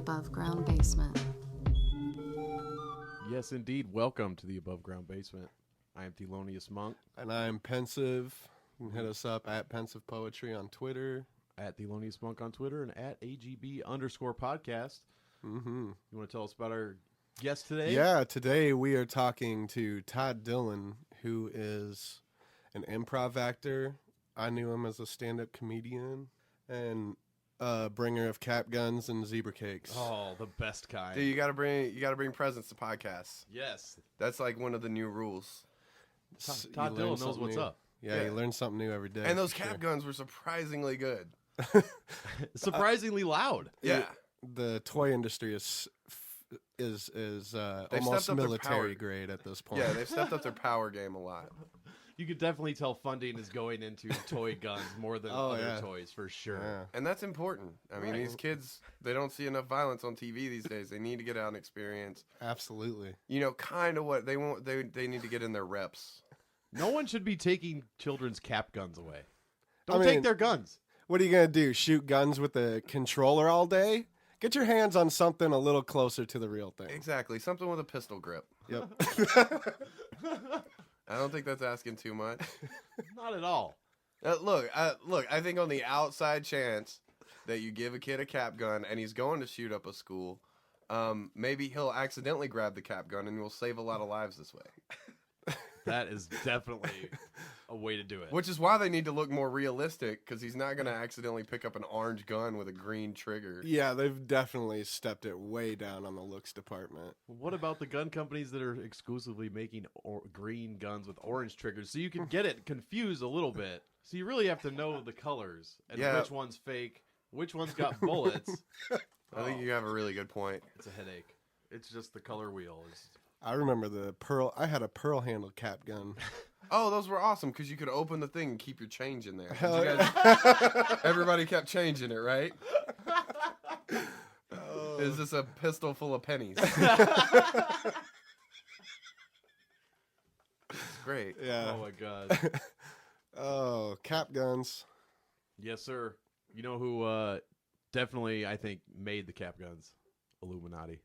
above ground basement. Yes, indeed. Welcome to the Above Ground Basement. I am the Lonious Monk. And I'm Pensive. You can hit us up at Pensive Poetry on Twitter. At the Lonious Monk on Twitter and at AGB_podcast. Mm-hmm. You want to tell us about our guest today? Yeah, today we are talking to Todd Dylan, who is an improv actor. I knew him as a stand-up comedian and bringer of cap guns and zebra cakes. Oh, the best kind. Dude, you gotta bring presents to podcasts. Yes. That's like one of the new rules. Todd You learn Dylan knows what's new. up. Yeah, you learn something new every day. And those for cap sure. guns were surprisingly good. Surprisingly loud. Yeah. The toy industry is They've almost stepped up their military power. grade at this point. Yeah, they've stepped up their power game a lot. You could definitely tell funding is going into toy guns more than other toys, for sure. Yeah. And that's important. I mean, these kids, they don't see enough violence on TV these days. They need to get out and experience, Absolutely. you know, kind of what they want. They need to get in their reps. No one should be taking children's cap guns away. Don't I mean- take their guns. What are you going to do? Shoot guns with a controller all day? Get your hands on something a little closer to the real thing. Exactly. Something with a pistol grip. Yep. I don't think that's asking too much. Not at all. Look, I think on the outside chance that you give a kid a cap gun and he's going to shoot up a school, maybe he'll accidentally grab the cap gun and you'll save a lot of lives this way. That is definitely a way to do it. Which is why they need to look more realistic, because he's not going to accidentally pick up an orange gun with a green trigger. Yeah, they've definitely stepped it way down on the looks department. What about the gun companies that are exclusively making green guns with orange triggers? So you can get it confused a little bit. So you really have to know the colors and which one's fake, which one's got bullets. I think you have a really good point. It's a headache. It's just the color wheel. I remember I had a pearl handle cap gun. Oh, those were awesome, because you could open the thing and keep your change in there. Hell Everybody kept changing it, right? Is this a pistol full of pennies? Great. Yeah. Oh my god. Oh, cap guns. Yes, sir. You know who definitely, I think, made the cap guns? Illuminati.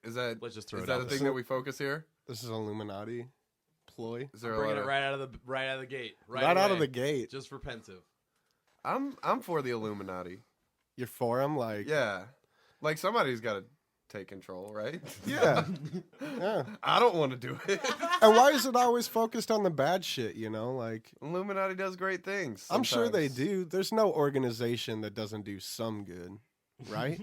Is that Let's just throw is it that out a there. thing that we focus here? This is Illuminati ploy. Is there Bringing a it lot right out of the gate. Right out away. of the gate. Just for Pensive. I'm for the Illuminati. You're for 'em, like Yeah. Like somebody's got to take control, right? yeah. Yeah. I don't want to do it. And why is it always focused on the bad shit? You know, like Illuminati does great things. I'm sure they sometimes. do. There's no organization that doesn't do some good, right?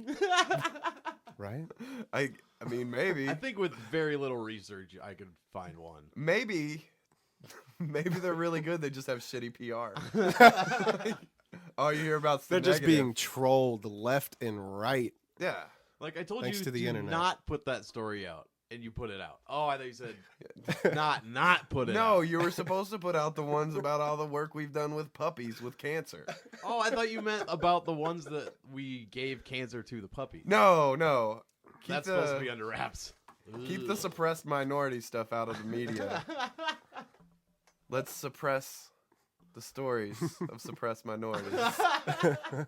Right? I mean, maybe. I think with very little research, I could find one. Maybe they're really good. They just have shitty PR. All you hear about They're just negative. being trolled left and right. Yeah. Like I told Thanks you, to the do internet. not put that story out, and you put it out. Oh, I thought you said not put it out. No, you were supposed to put out the ones about all the work we've done with puppies with cancer. Oh, I thought you meant about the ones that we gave cancer to the puppy. No. Keep That's the, supposed to be under wraps. Keep the Ugh. suppressed minority stuff out of the media. Let's suppress the stories of suppressed minorities. I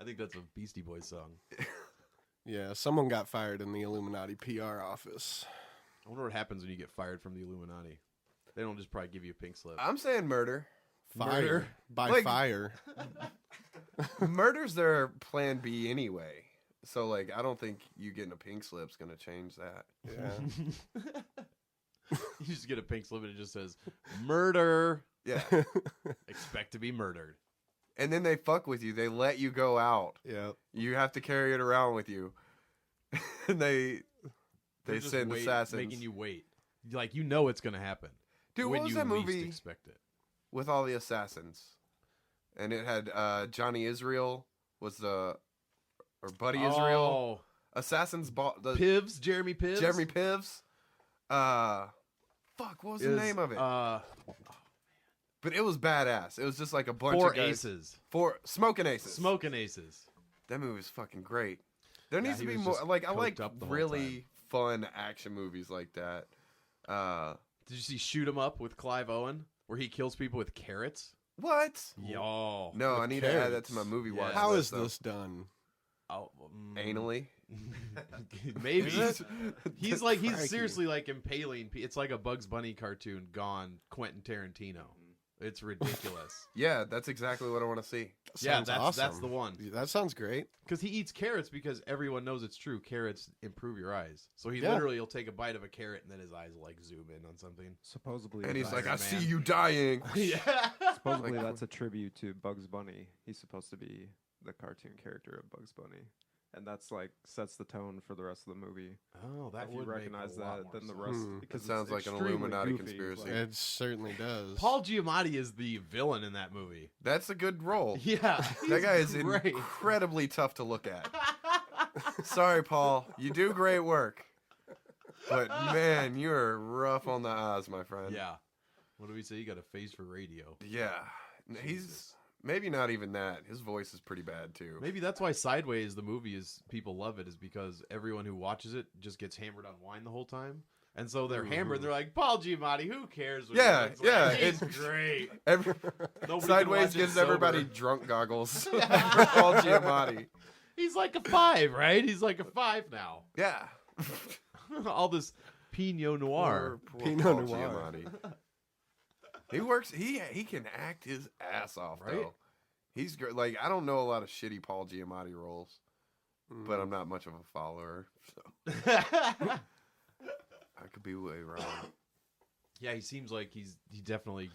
think that's a Beastie Boys song. Yeah, someone got fired in the Illuminati PR office. I wonder what happens when you get fired from the Illuminati. They don't just probably give you a pink slip. I'm saying murder. Fire Murder. by Like- fire. Murder's their plan B anyway. So, like, I don't think you getting a pink slip's going to change that. Yeah. You just get a pink slip and it just says, murder. Yeah. Expect to be murdered. And then they fuck with you. They let you go out. Yeah. You have to carry it around with you. And they They're just send assassins. making you wait. Like, you know it's going to happen. Dude, when what was you that least movie expect it. with all the assassins? And it had Johnny Israel was or Buddy Israel. Oh, Assassins bought the Pivs, Jeremy Pivs. Jeremy Pivs. Fuck, what was the name of it? But it was badass. It was just like a bunch Four of guys. Aces. Four Smoking Aces. Smoking Aces. That movie was fucking great. There Yeah, needs to he be was more. just Like I coked like up the whole really fun action movies like that. Did you see Shoot 'Em Up with Clive Owen, where he kills people with carrots? What? Yo. No, With I need to add that carrots. to my movie Yeah. watch. How list, is though. this done? Anally? Maybe. He's Crikey. seriously like impaling. It's like a Bugs Bunny cartoon gone Quentin Tarantino. It's ridiculous. Yeah, that's exactly what I want to see. Yeah, Sounds that's awesome. the one. That sounds great. Because he eats carrots because everyone knows it's true. Carrots improve your eyes. So he Yeah. literally will take a bite of a carrot and then his eyes will like zoom in on something. Supposedly, And he's that's- like, I Man. see you dying. Yeah. supposedly Like- that's a tribute to Bugs Bunny. He's supposed to be the cartoon character of Bugs Bunny, and that's like sets the tone for the rest of the movie. Oh, that if you would recognize make a lot that, more then the sense. rest Hmm. because It sounds it's like an extremely Illuminati goofy, conspiracy. like- It certainly does. Paul Giamatti is the villain in that movie. That's a good role. Yeah. That guy is great. incredibly tough to look at. Sorry, Paul. You do great work. But, man, you're rough on the eyes, my friend. Yeah. What do we say? You got a face for radio. Yeah. He's Jesus. maybe not even that. His voice is pretty bad, too. Maybe that's why Sideways, the movie, is people love it, is because everyone who watches it just gets hammered on wine the whole time. And so they're hammered and they're like, Paul Giamatti, who cares? what he Yeah, looks like? yeah, He's it's- great. Every, Nobody can Sideways watch it gives sober. everybody drunk goggles for Paul Giamatti. He's like a 5, right? He's like a 5 now. Yeah. All this Pinot Noir. Poor Pinot Paul Noir. Giamatti. He works. He can act his ass off, Right? though. He's great. Like, I don't know a lot of shitty Paul Giamatti roles, but I'm not much of a follower, so I could be way wrong. Yeah, he seems like he definitely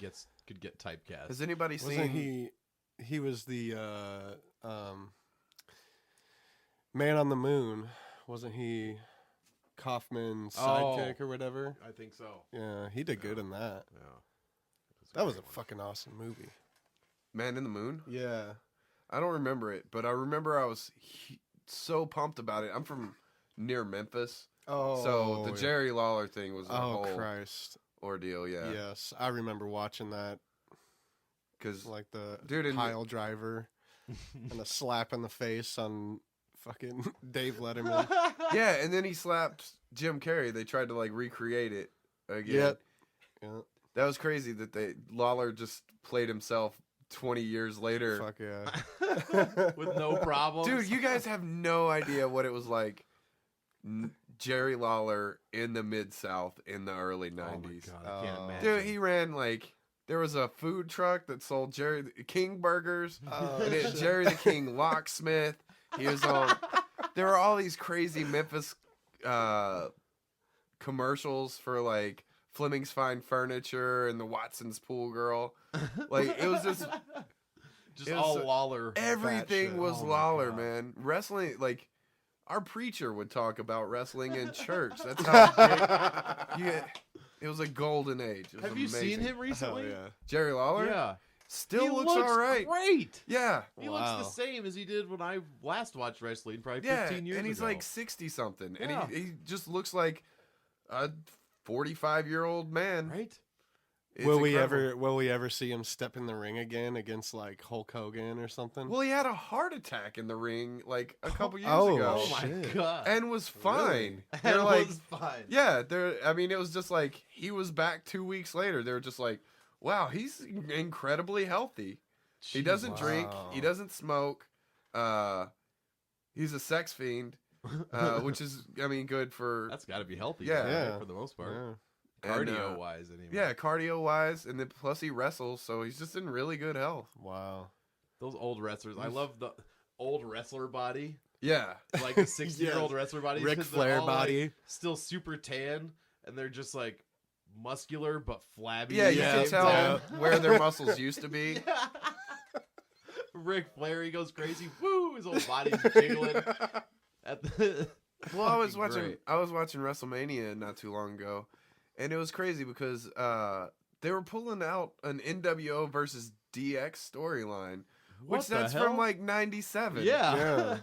could get typecast. Has anybody Wasn't seen? he was the Man on the Moon. Wasn't he Kaufman's sidekick or whatever? I think so. Yeah, he did good in that. Yeah. That was a fucking awesome movie. Man in the Moon? Yeah. I don't remember it, but I remember I was so pumped about it. I'm from near Memphis, Oh. so the Jerry Lawler thing was a Oh whole Christ. ordeal. Yeah, Yes, I remember watching that. because Like the Dude, and- pile driver and a slap in the face on fucking Dave Letterman. yeah, and then he slapped Jim Carrey. They tried to like recreate it again. Yep. Yeah. That was crazy that Lawler just played himself 20 years later. Fuck yeah. With no problems. Dude, you guys have no idea what it was like. Jerry Lawler in the Mid-South in the early 90s. Oh my God, I can't Oh. imagine. Dude, he ran like there was a food truck that sold Jerry King burgers, Oh, and it shit. Jerry the King locksmith. He was on. There were all these crazy Memphis commercials for like Fleming's Fine Furniture and the Watson's Pool Girl. Like it was just Just it was all so- Lawler. everything shit. was Oh my Lawler, God. man. Wrestling, like our preacher would talk about wrestling in church. That's how big, it was a golden age. It was Have you seen amazing. him Hell recently? yeah. Jerry Lawler? Yeah. Still He looks all right. Great. Yeah. He Wow. looks the same as he did when I last watched wrestling, probably Yeah. 15 years And he's ago. like 60 something. Yeah. And he just looks like a 45-year-old man. right? It's Will incredible. we ever see him step in the ring again against like Hulk Hogan or something? Well, he had a heart attack in the ring like a couple years Oh, ago. Oh my shit. God. And was fine. Really? They're That like, was fun. yeah, I mean, it was just like he was back 2 weeks later. They were just like, wow, he's incredibly healthy. He doesn't Wow. drink. He doesn't smoke. He's a sex fiend, which is, I mean, good for That's got to be healthy. Yeah. though, right, Yeah. for the most part. Yeah. and, Cardio wise, anyway. yeah, cardio wise, and then plus he wrestles, so he's just in really good health. Wow. Those old wrestlers. I love the old wrestler body. Yeah, Like the 60-year-old wrestler body. Ric Flair body. Still super tan. And they're just like muscular but flabby. yeah, at you the can same tell time. where their muscles used to be. Ric Flair, he goes crazy. Woo! His whole body's jiggling. At the Well, I was Fucking watching WrestleMania not too long ago, and it was crazy because they were pulling out an NWO versus DX storyline, What which the that's hell? from like '97. Yeah.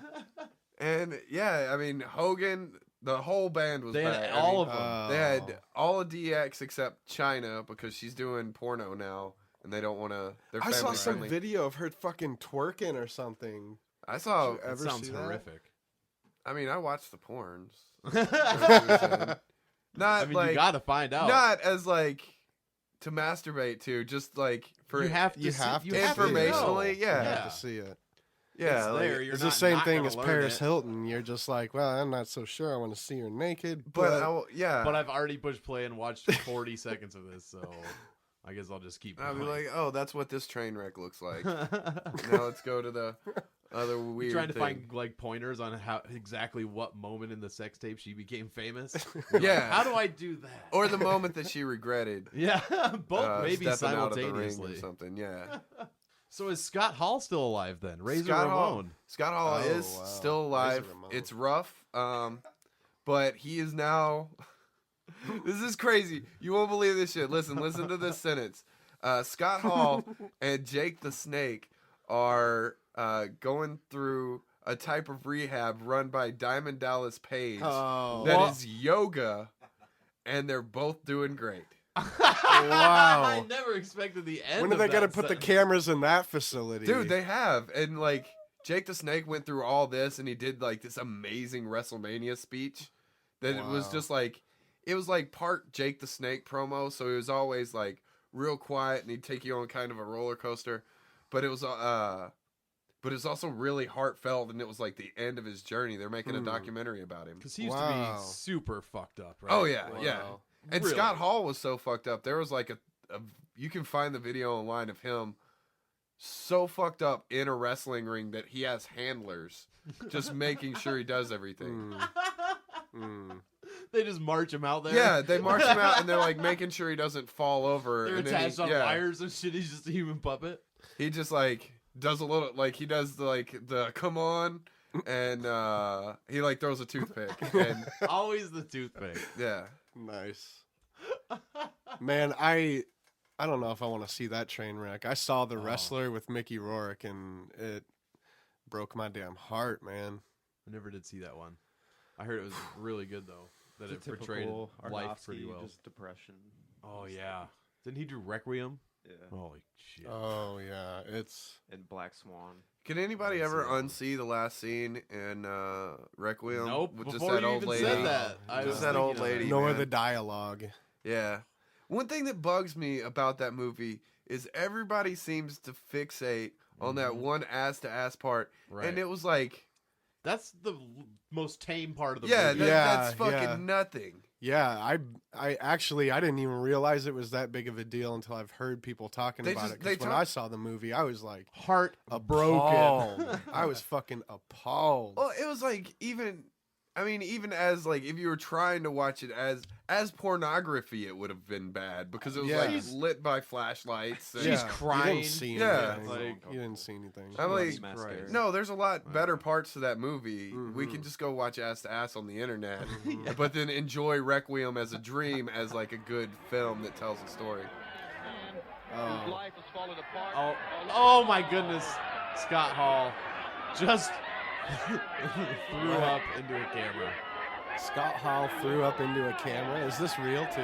And yeah, I mean Hogan, the whole band was They back. had I all mean, of them. They had all of DX except China because she's doing porno now, and they don't want to. They're I family saw some friendly. video of her fucking twerking or something. I saw. Did you That ever sounds see that? horrific. I mean, I watched the porns. I Not mean, like you got to find out. not as like to masturbate to, just like for you have to. you see- have you to have see it. to know. informationally, yeah. I Yeah. have to see it. Yeah, it's like, there. You're It's not, the same not thing gonna as learn Paris it. Hilton. You're just like, well, I'm not so sure. I want to see her naked, but yeah, But I've already pushed play and watched 40 seconds of this, so I guess I'll just keep I'll be going. like, oh, that's what this train wreck looks like. Now let's go to the other weird trying to thing. find like pointers on how exactly what moment in the sex tape she became famous. Yeah. How do I do that? Or the moment that she regretted yeah, both maybe stepping out of the ring simultaneously. or something. Yeah. So is Scott Hall still alive then? Razor Scott Hall, Ramon. Scott Hall Oh, is wow. still alive. Razor Ramon. It's rough, but he is now. This is crazy. You won't believe this shit. Listen to this sentence. Scott Hall and Jake the Snake are going through a type of rehab run by Diamond Dallas Page Oh, that is yoga, and they're both doing great. I never expected the end. when are of they that going to put the sentence. cameras in that facility? Dude, they have. And like Jake the Snake went through all this and he did like this amazing WrestleMania speech that it was Wow. just like it was like part Jake the Snake promo, so he was always like real quiet and he'd take you on kind of a roller coaster. But it was also really heartfelt and it was like the end of his journey. They're making a documentary about him. Because he used to Wow. be super fucked up, right? Oh yeah, Wow. yeah. And Really? Scott Hall was so fucked up. There was like a you can find the video online of him so fucked up in a wrestling ring that he has handlers just making sure he does everything. They just march him out there. Yeah, they march him out and they're like making sure he doesn't fall over. They're and then attached on yeah, wires and shit. He's just a human puppet. he just like does a little like he does the come on and he like throws a toothpick and Always the toothpick. yeah. Nice. Man, I don't know if I want to see that train wreck. I saw The Wrestler with Mickey Rourke, and it broke my damn heart, man. I never did see that one. I heard it was really good though. That it It's a portrayed typical life pretty Aronofsky, well. Just depression. Oh yeah. Didn't he do Requiem? Yeah. Holy shit. Oh yeah, it's And Black Swan. Can anybody Let's ever see. unsee the last scene in Requiem? Nope. With Before you even said that, I Just was that old thinking of lady. nor man. the dialogue. Yeah. One thing that bugs me about that movie is everybody seems to fixate on that one ass to ass part, Right. and it was like, That's the most tame part of the yeah, movie. that's Yeah, fucking yeah. nothing. Yeah, I actually I didn't even realize it was that big of a deal until I've heard people talking They about just- it. 'Cause they when talk- I saw the movie, I was like Heart appalled. broken. I was fucking appalled. Well, it was like even as like if you were trying to watch it as pornography, it would have been bad because it was Yeah. like She's- lit by flashlights. And, She's You crying. didn't see Yeah. anything. Like- you didn't see anything. I'm like, Mascara. no, there's a lot better parts to that movie. We Mhm. can just go watch ass to ass on the internet, but then enjoy Requiem as a dream as like a good film that tells a story. Oh, oh my goodness. Scott Hall just threw up into a camera. Scott Hall threw up into a camera. Is this real too?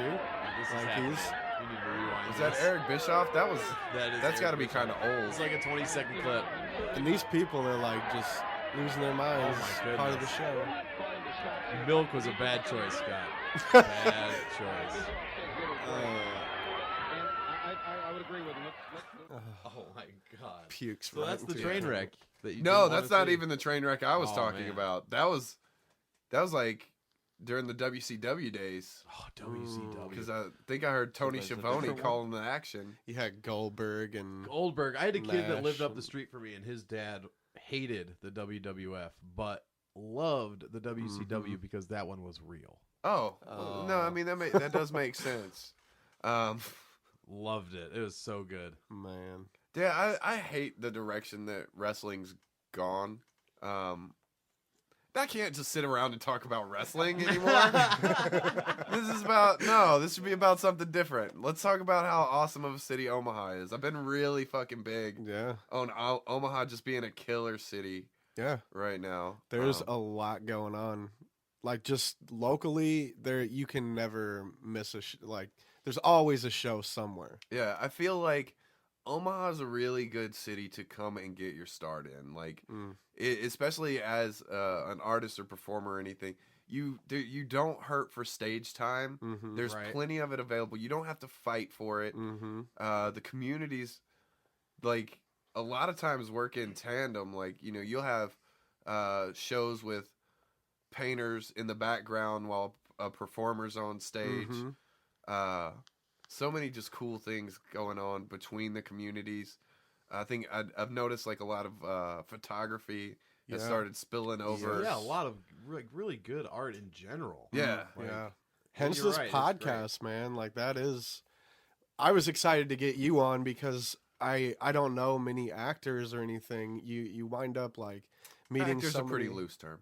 This is Like happening. he's- We need to rewind Is that this. Eric Bischoff? That is That's Eric got to be Bischoff. kind of old. It's like a 20-second clip. And these people are like just losing their minds. Oh my It's part of the goodness. show. Milk was a bad choice, Scott. Bad choice. I would agree with him. Oh my god. Pukes. So right that's the into train it. wreck that you No, didn't that's wanna not see. even the train wreck I was Oh, talking man. about. That was like during the WCW days Oh, WCW. because I think I heard Tony there's a Schiavone different calling the action. You had Goldberg and Goldberg. I had a kid that lived Nash up the street from me, and his dad hated the WWF, but loved the WCW because that one was real. Oh, well, no, I mean that does make sense. Loved it. It was so good. man. Yeah, I hate the direction that wrestling's gone. I can't just sit around and talk about wrestling anymore. This should be about something different. Let's talk about how awesome of a city Omaha is. I've been really fucking big Yeah. on Omaha just being a killer city Yeah. right now. There's a lot going on. Like just locally, there you can never miss a like. There's always a show somewhere. Yeah, I feel like Omaha's a really good city to come and get your start in. Like, especially as an artist or performer or anything, you don't hurt for stage time. Mm-hmm. There's Right. plenty of it available. You don't have to fight for it. Mm-hmm. The communities, like, a lot of times work in tandem. Like, you know, you'll have shows with painters in the background while a performer's on stage. Mhm. So many just cool things going on between the communities. I think I've noticed like a lot of photography has Yeah. started spilling over. Yeah, a lot of really good art in general. Yeah. Like, Yeah. Hence you're this right, it's great. podcast, man. Like that is, I was excited to get you on because I don't know many actors or anything. You wind up like meeting Actor's a somebody. pretty loose term.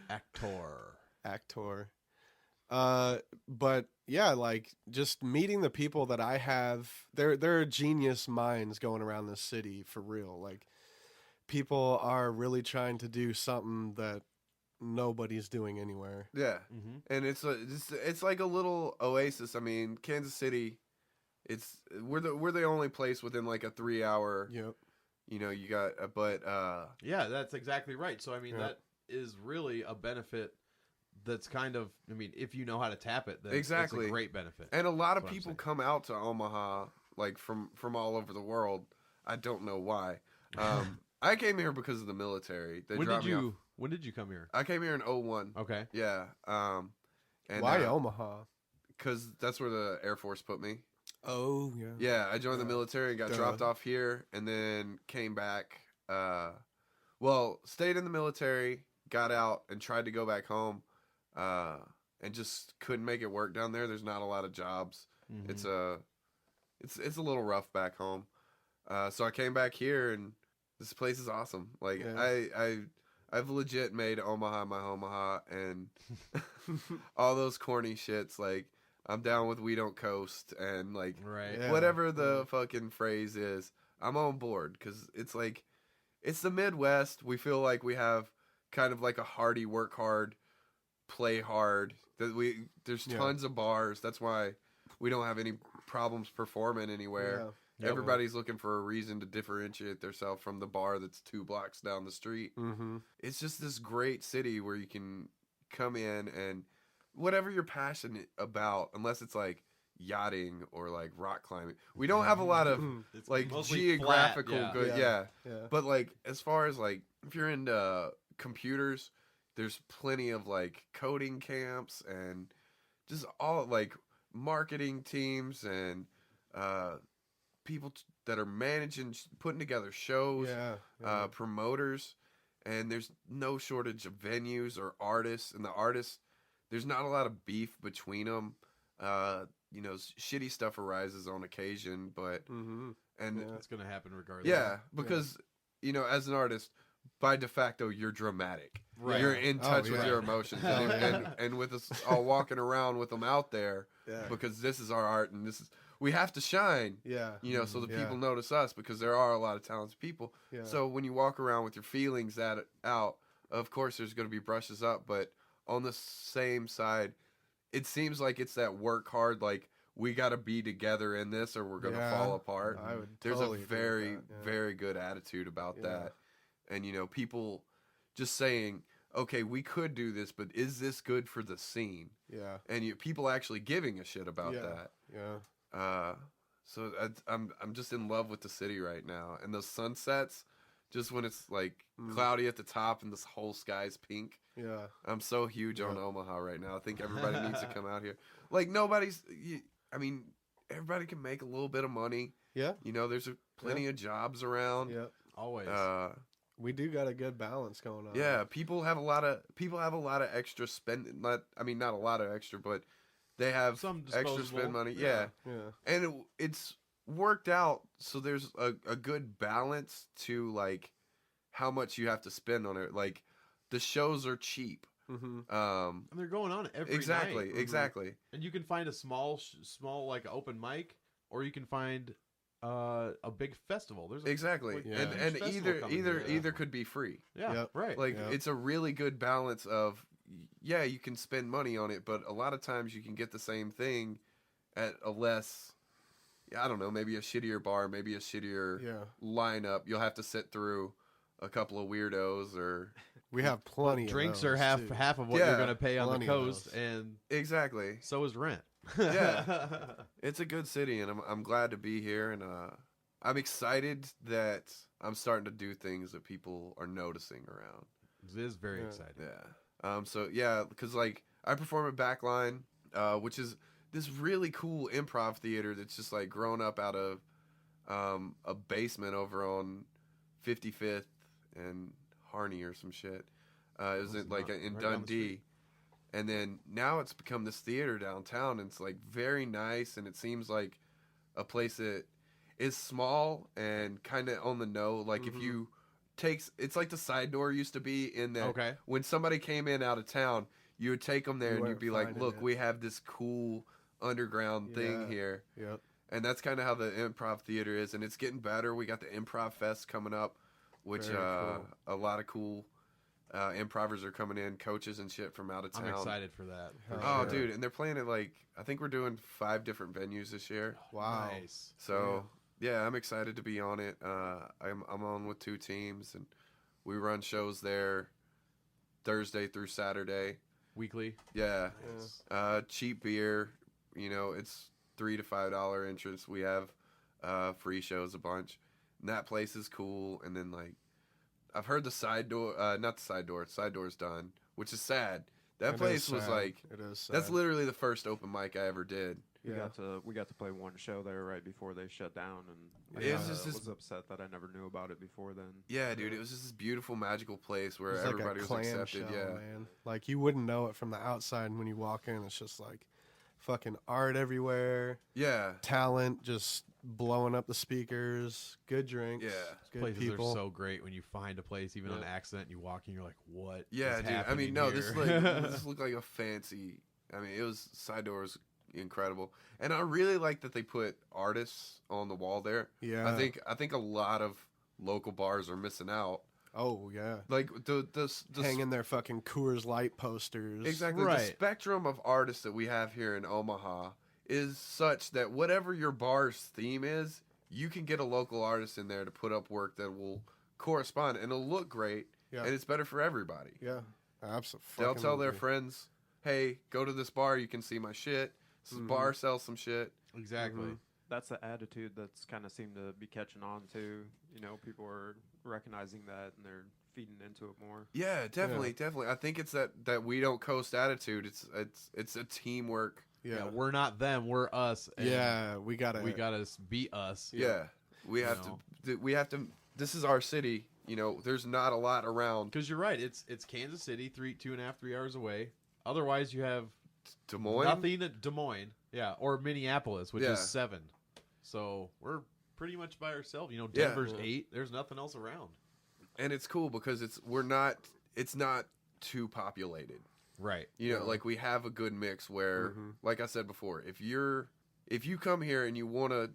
Actor. But yeah, like just meeting the people that I have, there are genius minds going around this city for real. Like people are really trying to do something that nobody's doing anywhere. Yeah. Mm-hmm. And it's like a little oasis. I mean, Kansas City, we're the only place within like a 3-hour. Yep. You know, you got Yeah, that's exactly right. So I mean, Yeah. that is really a benefit. That's kind of, I mean, if you know how to tap it, then Exactly. it's a great benefit. and a lot of That's what I'm people saying. come out to Omaha like from all over the world. I don't know why. I came here because of the military. They When dropped did me off. you? When did you come here? I came here in 01. Okay. Yeah. And Why Omaha? Because that's where the Air Force put me. Oh yeah. Yeah, I joined the Duh. military and got Duh. dropped off here, and then came back. Well, stayed in the military, got out, and tried to go back home, and just couldn't make it work down there. There's not a lot of jobs. Mhm. It's a little rough back home. So I came back here, and this place is awesome. Like Yeah. I've legit made Omaha my Omaha, and all those corny shits. Like I'm down with We Don't Coast, and like Right. Yeah. whatever the fucking phrase is, I'm on board because it's like it's the Midwest. We feel like we have kind of like a hearty work hard, play hard. There's Yeah. tons of bars. That's why we don't have any problems performing anywhere. Yeah. Yep. Everybody's looking for a reason to differentiate themselves from the bar that's 2 blocks down the street. Mm-hmm. It's just this great city where you can come in and whatever you're passionate about, unless it's like yachting or like rock climbing. We don't have a lot of It's like mostly geographical flat, good, Yeah. yeah. Yeah. But like as far as like if you're into computers, there's plenty of like coding camps and just all like marketing teams and people that are managing, putting together shows, Yeah. promoters, and there's no shortage of venues or artists. And the artists, there's not a lot of beef between them. You know, shitty stuff arises on occasion, but Mm-hmm. and Yeah. That's gonna happen regardless. yeah, because you know, as an artist, by de facto, you're dramatic. Right. You're in touch with yeah. your emotions, Oh, and, yeah. and with us all walking around with them out there, Yeah. because this is our art, and we have to shine. Yeah. You know, so the Yeah. people notice us because there are a lot of talented people. Yeah. So when you walk around with your feelings out, of course there's going to be brushes up, but on the same side, it seems like it's that work hard, like we got to be together in this or we're going to Yeah. fall apart. I would There's totally a agree with very, that, yeah. very good attitude about Yeah. that. And, you know, people just saying, okay, we could do this, but is this good for the scene? Yeah. And people actually giving a shit about Yeah. that. Yeah. So I'm just in love with the city right now, and those sunsets, just when it's like cloudy at the top and this whole sky's pink. Yeah. I'm so huge on Yeah. Omaha right now. I think everybody needs to come out here. Like I mean, everybody can make a little bit of money. Yeah. You know, there's plenty of jobs around. Yeah. Always. We do got a good balance going on. Yeah, people have a lot of extra spend. Not a lot of extra, but they have Some extra disposable. spend money. Yeah. Yeah. And it's worked out so there's a good balance to like how much you have to spend on it. Like the shows are cheap. Mm-hmm. and they're going on every Exactly, night. exactly. And you can find a small like open mic, or you can find a big festival. There's a, Exactly. like, Yeah. And huge and festival coming here. either could be free. Yeah, Yep. right. Like Yeah. it's a really good balance of yeah, you can spend money on it, but a lot of times you can get the same thing at a less I don't know, maybe a shittier bar, maybe a shittier Yeah. lineup. You'll have to sit through a couple of weirdos or We have plenty of drinks those, are half too. of what Yeah, you're going to pay on the plenty of coast, those. and exactly. so is rent. Yeah. It's a good city, and I'm glad to be here, and I'm excited that I'm starting to do things that people are noticing around. It is very exciting. Yeah. So yeah, because like I perform at Backline, which is this really cool improv theater that's just like grown up out of a basement over on 55th and Harney or some shit. It was in, like in right down the Dundee, and then now it's become this theater downtown, and it's like very nice, and it seems like a place that is small and kind of on the know. Like if you it's like the side door used to be in that. When somebody came in out of town, you would take them there and you'd be like, look, we have this cool underground thing here. Yep. And that's kind of how the improv theater is, and it's getting better. We got the Improv Fest coming up, which Very a lot of cool improvers are coming in, coaches and shit from out of town. I'm excited for that. Oh, dude, and they're playing at like, I think we're doing 5 different venues this year. Wow. Nice. So yeah, I'm excited to be on it. I'm on with 2 teams, and we run shows there Thursday through Saturday. Weekly. Yeah. Nice. Cheap beer. You know, it's $3 to $5 entrance. We have free shows a bunch. And that place is cool. And then like, I've heard the side door, not the side door's done, which is sad. That It place is was sad. like, It is sad. that's literally the first open mic I ever did. We got to play one show there right before they shut down, and It I was just this- was upset that I never knew about it before then. Yeah, dude, it was just this beautiful, magical place where It's like everybody a was clam accepted. shell, Yeah. man. Like you wouldn't know it from the outside, and when you walk in, it's just like fucking art everywhere, Yeah. talent just blowing up the speakers, good drinks, Yeah. good Places people. are so great when you find a place, even on accident, and you walk in, you're like, what? Yeah, is dude. I happening mean, no, this here? this looked like a fancy. I mean, it was side door was incredible, and I really like that they put artists on the wall there. Yeah. I think a lot of local bars are missing out. Oh yeah, Like the hanging their fucking Coors Light posters. exactly the Right. spectrum of artists that we have here in Omaha is such that whatever your bar's theme is, you can get a local artist in there to put up work that will correspond and it'll look great, Yeah. and it's better for everybody. Yeah, absolutely. They'll tell their friends, "Hey, go to this bar. You can see my shit. This bar sells some shit." Exactly. That's the attitude that's kind of seemed to be catching on to. You know, people are recognizing that and they're feeding into it more. Yeah, definitely. I think it's that we don't coast attitude. It's a teamwork. Yeah, we're not them, we're us. And Yeah, we gotta be us. Yeah, we have to. We have to. This is our city. You know, there's not a lot around. Because you're right, it's Kansas City, 2.5, 3 hours away. Otherwise, you have Des Moines. nothing at Des Moines, or Minneapolis, which Yeah. is 7. So we're pretty much by ourselves. You know, Yeah. Denver's 8. There's nothing else around. And it's cool because it's not too populated. Right. You know, like we have a good mix where, like I said before, if you come here and you want to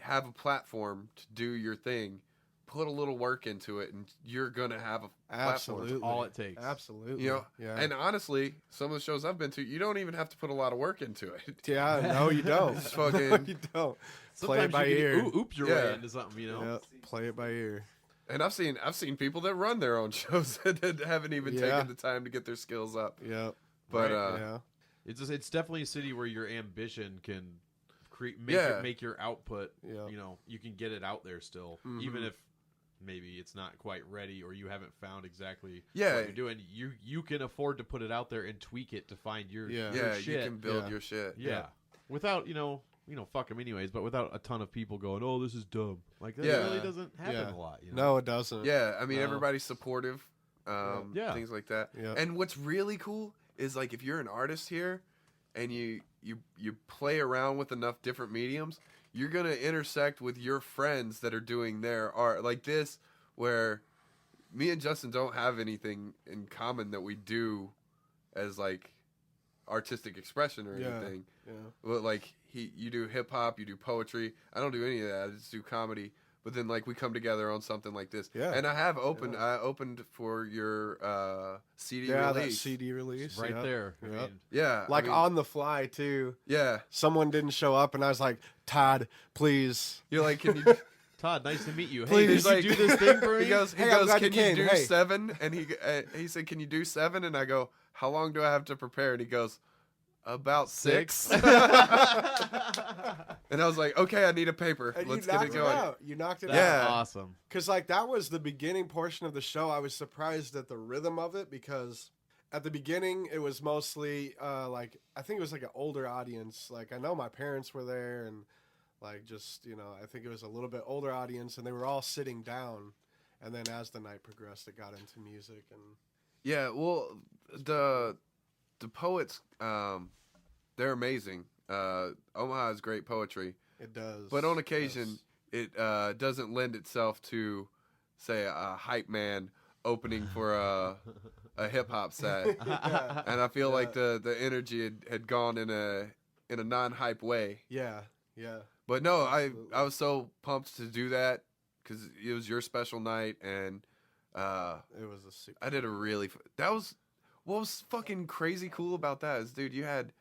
have a platform to do your thing, put a little work into it, and you're gonna have a platform. absolutely all it takes. Absolutely. You know, yeah. and honestly, some of the shows I've been to, you don't even have to put a lot of work into it. yeah, no, you don't. Just fucking- No, you don't. Play it Sometimes by you ear. can oop your Yeah. way into something, you know. Yep, play it by ear. And I've seen people that run their own shows that haven't even Yeah. taken the time to get their skills up. Yep. But Yeah. It's definitely a city where your ambition can Yeah. make your output. Yeah. You know, you can get it out there still, even if maybe it's not quite ready or you haven't found exactly Yeah. what you're doing. You can afford to put it out there and tweak it to find your Yeah. your yeah, you shit. can build Yeah. your shit. yeah. Without fuck them anyways, but without a ton of people going, oh, this is dumb. Like that Yeah. really doesn't happen Yeah. a lot. You know? No, it doesn't. Yeah, I mean No. everybody's supportive. Yeah. Things like that. Yeah. And what's really cool is like if you're an artist here and you play around with enough different mediums, you're gonna intersect with your friends that are doing their art like this, where me and Justin don't have anything in common that we do as like artistic expression or Yeah. anything. Yeah. Well, like you do hip hop, you do poetry. I don't do any of that. I just do comedy. But then like we come together on something like this. Yeah. And I opened for your CD Yeah, that release. CD release. right yep. there. I Yep. mean, Yeah. Like I mean, on the fly too. Yeah. Someone didn't show up, and I was like, Todd, please. You're like, can you Todd, nice to meet you. Hey, Please, did you do this thing for me? He goes, Hey, I'm glad can you you came. do Hey. 7? And he said, can you do 7? And I go, how long do I have to prepare? And he goes, About 6. And I was like, okay, I need a paper. And Let's you get knocked it going. out. You knocked it That's out. Yeah. awesome. Because, like, that was the beginning portion of the show. I was surprised at the rhythm of it because at the beginning, it was mostly, like, I think it was, like, an older audience. Like, I know my parents were there and, like, just, you know, I think it was a little bit older audience, and they were all sitting down. And then as the night progressed, it got into music. And Yeah, well, the poets, they're amazing. Omaha has great poetry. it does. But on occasion, it doesn't lend itself to, say, a hype man opening for a hip hop set. Yeah. And I feel like the energy had gone in a non-hype way. Yeah. Yeah. But no, Absolutely. I was so pumped to do that because it was your special night, and It was a super. I did a really. That was what was fucking crazy cool about that is, dude, you had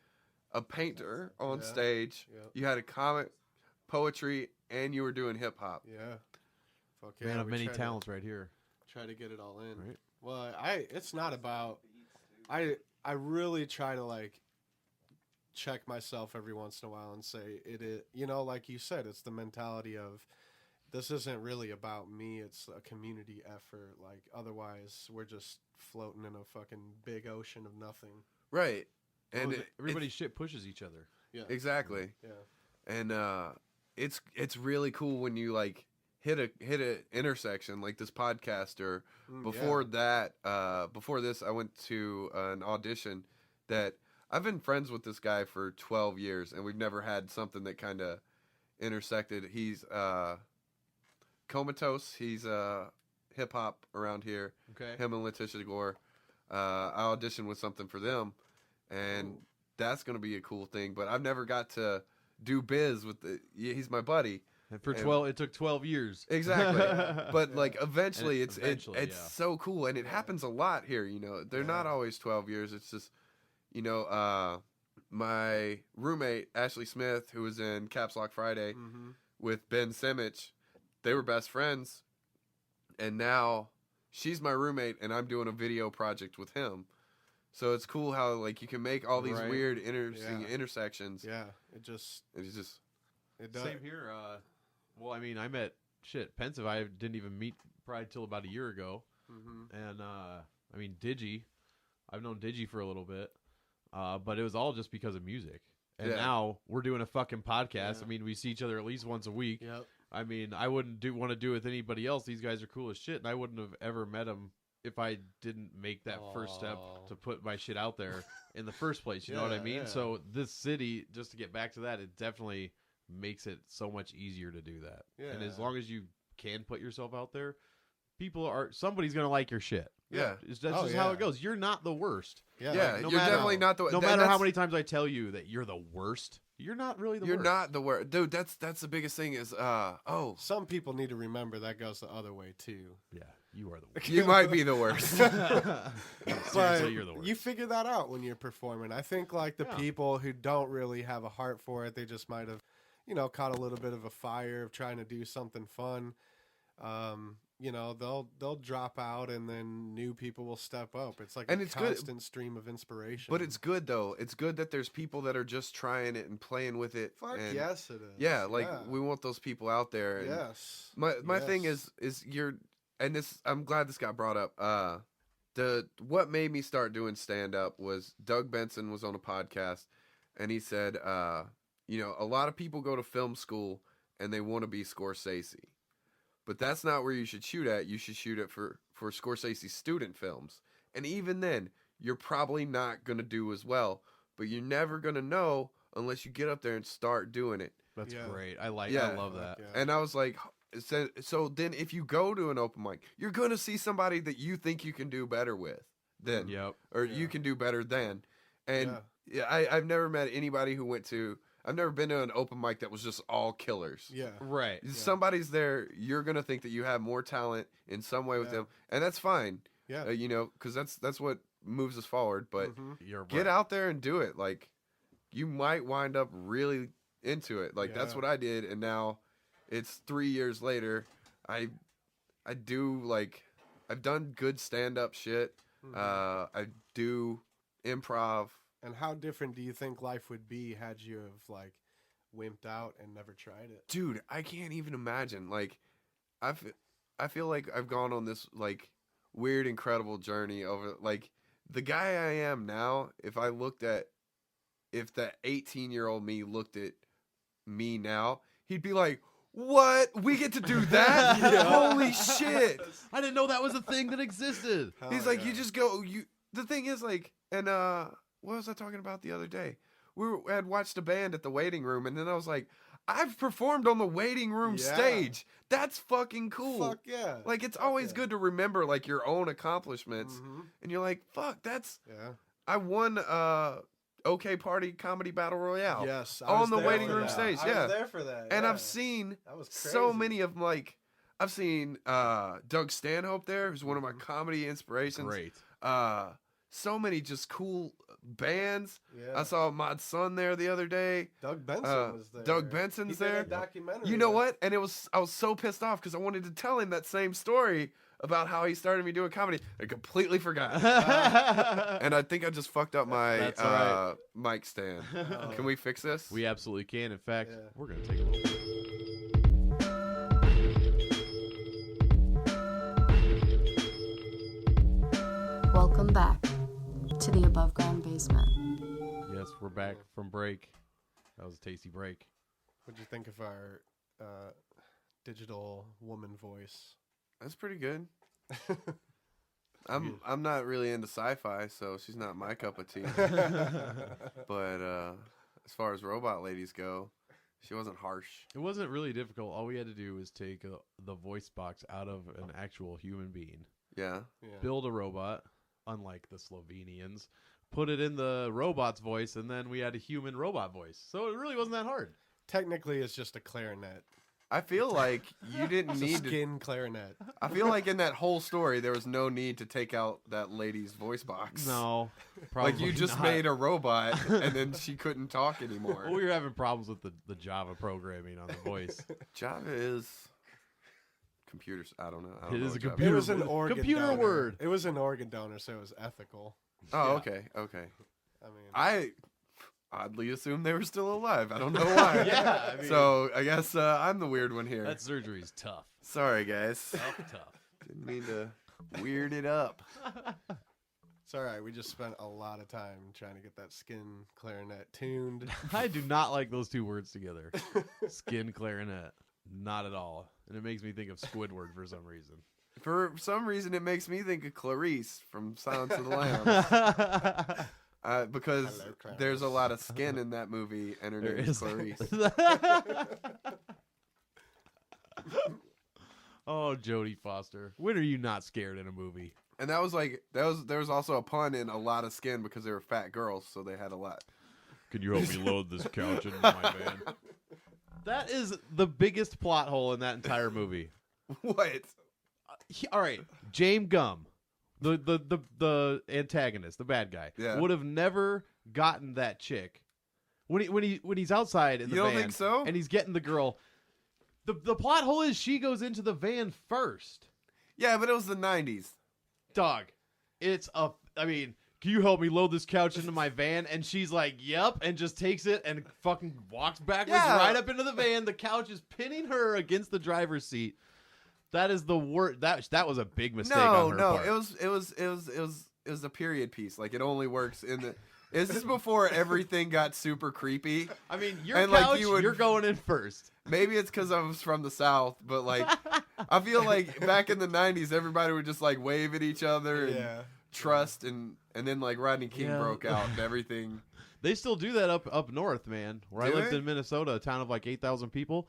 a painter on Yeah. stage, Yep. you had a comic, poetry, and you were doing hip hop. Yeah. Fuck yeah. Man of we many tried to- talents right here. Try to get it all in. Right. Well, it's not about. I really try to like check myself every once in a while and say you know, like you said, it's the mentality of this isn't really about me, it's a community effort. Like otherwise we're just floating in a fucking big ocean of nothing. Right. And Well, everybody's shit pushes each other. Yeah. exactly. Yeah. And it's really cool when you like hit a intersection like this podcast or before before this I went to an audition that I've been friends with this guy for 12 years and we've never had something that kind of intersected. He's Comatose, he's hip hop around here. Okay. Him and Letitia Gore. I auditioned with something for them and that's going to be a cool thing, but I've never got to do biz with he's my buddy. And for And- 12, it took 12 years. Exactly. But Yeah. like eventually And it's eventually, it's yeah. so cool and it happens a lot here, you know. They're not Yeah. always 12 years. It's just you know, my roommate Ashley Smith who was in Caps Lock Friday Mm-hmm. with Ben Simich, they were best friends and now she's my roommate and I'm doing a video project with him. So it's cool how like you can make all these Right. weird interesting Yeah. intersections. Yeah. It just It's just it does. Same here. Well, I mean, I met Pensive. I didn't even meet probably till about a year ago. Mm-hmm. And I mean, Digi. I've known Digi for a little bit, but it was all just because of music. And Yeah. now we're doing a fucking podcast. Yeah. I mean, we see each other at least once a week. Yep. I mean, I wouldn't want to do it with anybody else. These guys are cool as shit, and I wouldn't have ever met them if I didn't make that first step Aw. to put my shit out there in the first place. You know what I Yeah, mean? yeah. So this city, just to get back to that, it definitely makes it so much easier to do that. And as Yeah. long as you can put yourself out there, somebody's gonna like your shit. yeah. That's Oh, just how yeah. it goes. You're not the worst. Yeah. Yeah, no you're matter- definitely not the No that- matter how that's- many times I tell you that you're the worst, you're not really the You're worst. not the worst. Dude, that's the biggest thing is Some people need to remember that goes the other way too. Yeah, you are the worst. you might be the worst. Seriously, But you're the worst. you figure that out when you're performing. I think like the Yeah. people who don't really have a heart for it, they just might have, you know, caught a little bit of a fire of trying to do something fun. You know, they'll drop out and then new people will step up. It's like And a it's good- constant stream of inspiration. But it's good though. It's good that there's people that are just trying it and playing with it. fuck and yes it is. Yeah, like we want those people out there. And yes. My thing Yes. is and this I'm glad this got brought up. What made me start doing stand up was Doug Benson was on a podcast and he said, you know, a lot of people go to film school and they want to be Scorsese. But that's not where you should shoot at. You should shoot it for Scorsese student films. And even then, you're probably not going to do as well. But you're never going to know unless you get up there and start doing it. That's Yeah. great. I Yeah. love that. Yeah. And I was like, so then if you go to an open mic, you're going to see somebody that you think you can do better with then. Yep. Or Yeah. you can do better than. And Yeah. I've never met anybody who I've never been to an open mic that was just all killers. Yeah. Right. Somebody's there, you're gonna think that you have more talent in some way with Yeah. them, and that's fine. Yeah. You know, because that's what moves us forward. But Mhm. You're get out there and do it. Like, you might wind up really into it. Like that's Yeah. what I did, and now it's 3 years later. I do like I've done good stand up shit. Mhm. I do improv And how different do you think life would be had you have like wimped out and never tried it? Dude, I can't even imagine. Like, I feel like I've gone on this like weird, incredible journey over like the guy I am now. If the 18-year-old me looked at me now, he'd be like, "What? We get to do that? Holy shit!" I didn't know that was a thing that existed. He's like, "You just go. You." The thing is, like, and what was I talking about the other day? Had watched a band at the waiting room, and then I was like, I've performed on the waiting room stage. That's fucking cool. Fuck yeah. Like, it's always good to remember, like, your own accomplishments. Mm-hmm. And you're like, fuck, that's... Yeah. I won OK Party Comedy Battle Royale. Yes. On the waiting room stage, I was there for that. And yeah. I've seen that was so crazy. many of, like... I've seen Doug Stanhope there, who's one of my comedy inspirations. Great. So many just cool bands. Yeah. I saw Mod Sun there the other day. Doug Benson was there. Doug Benson's he did there. a documentary. You know what? And I was so pissed off because I wanted to tell him that same story about how he started me doing comedy. I completely forgot. And I think I just fucked up my That's all right. mic stand. Can we fix this? We absolutely can. In fact, Yeah. we're going to take a little bit. Welcome back to the above ground basement. Yes, we're back from break. That was a tasty break. What'd you think of our digital woman voice? That's pretty good. I'm not really into sci-fi, so she's not my cup of tea. But as far as robot ladies go, she wasn't harsh. It wasn't really difficult. All we had to do was take the voice box out of an actual human being, Yeah. Yeah. build a robot, unlike the Slovenians, put it in the robot's voice, and then we had a human robot voice. So it really wasn't that hard. Technically, it's just a clarinet. I feel like you didn't It's a need to. skin clarinet. I feel like in that whole story, there was no need to take out that lady's voice box. No, probably Like, you just not. made a robot, and then she couldn't talk anymore. Well, we were having problems with the Java programming on the voice. Java is computers. I don't know. I don't It know is what a Java It computer was an organ computer donor. word. It was an organ donor, so it was ethical. Oh, Yeah. okay. I mean, I oddly assumed they were still alive. I don't know why. Yeah, I mean- So I guess I'm the weird one here. That surgery's tough. Sorry, guys. Tough. Didn't mean to weird it up. it's all right. We just spent a lot of time trying to get that skin clarinet tuned. I do not like those two words together. Skin clarinet. Not at all. And it makes me think of Squidward for some reason. For some reason, it makes me think of Clarice from Silence of the Lambs. Because Hello, Clarice. there's a lot of skin in that movie, and her There name is is. Clarice. Oh, Jodie Foster. When are you not scared in a movie? And there was also a pun in a lot of skin because they were fat girls, so they had a lot. Could you help me load this couch into my van? That is the biggest plot hole in that entire movie. What? All right, James Gum, the antagonist, the bad guy, Yeah. would have never gotten that chick when he's outside in the You don't van think so? and he's getting the girl. The plot hole is she goes into the van first. Yeah, but it was the 90s. Dog, I mean, can you help me load this couch into my van? And she's like, yep, and just takes it and fucking walks backwards Yeah. right up into the van. The couch is pinning her against the driver's seat. That is the worst. That was a big mistake on her part. It was a period piece. Like, it only works in the. This is before everything got super creepy. I mean, your And, like, couch, you would- you're going in first. Maybe it's because I was from the South, but like, I feel like back in the 90s, everybody would just like wave at each other and Yeah. trust, and then like Rodney King Yeah. broke out and everything. They still do that up north, man. Where I Do lived they? in Minnesota, a town of like 8,000 people,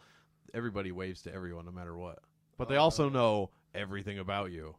everybody waves to everyone no matter what. But they also know everything about you.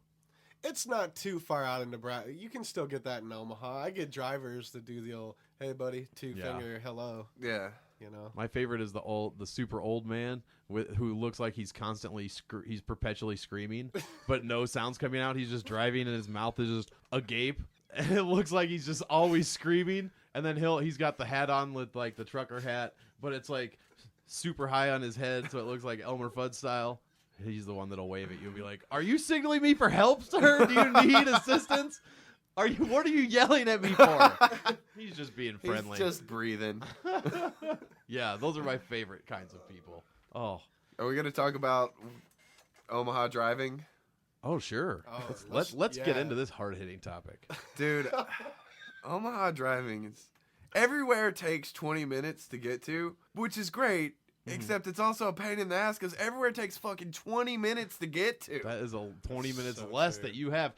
It's not too far out in Nebraska. You can still get that in Omaha. I get drivers that do the old, hey, buddy, two-finger hello, Yeah. you know. My favorite is the super old man who looks like he's constantly he's perpetually screaming, but no sounds coming out. He's just driving and his mouth is just agape, and it looks like he's just always screaming. And then he's got the hat on with like the trucker hat, but it's like super high on his head, so it looks like Elmer Fudd style. He's the one that'll wave at you and be like, "Are you signaling me for help, sir? Do you need assistance?" What are you yelling at me for? He's just being friendly. He's just breathing. Yeah, those are my favorite kinds of people. Oh. Are we gonna talk about Omaha driving? Oh, sure. Oh, Let's get yeah. into this hard-hitting topic. Dude, Omaha driving is everywhere takes 20 minutes to get to, which is great, except it's also a pain in the ass because everywhere takes fucking 20 minutes to get to. That is a 20 minutes So less true. that you have.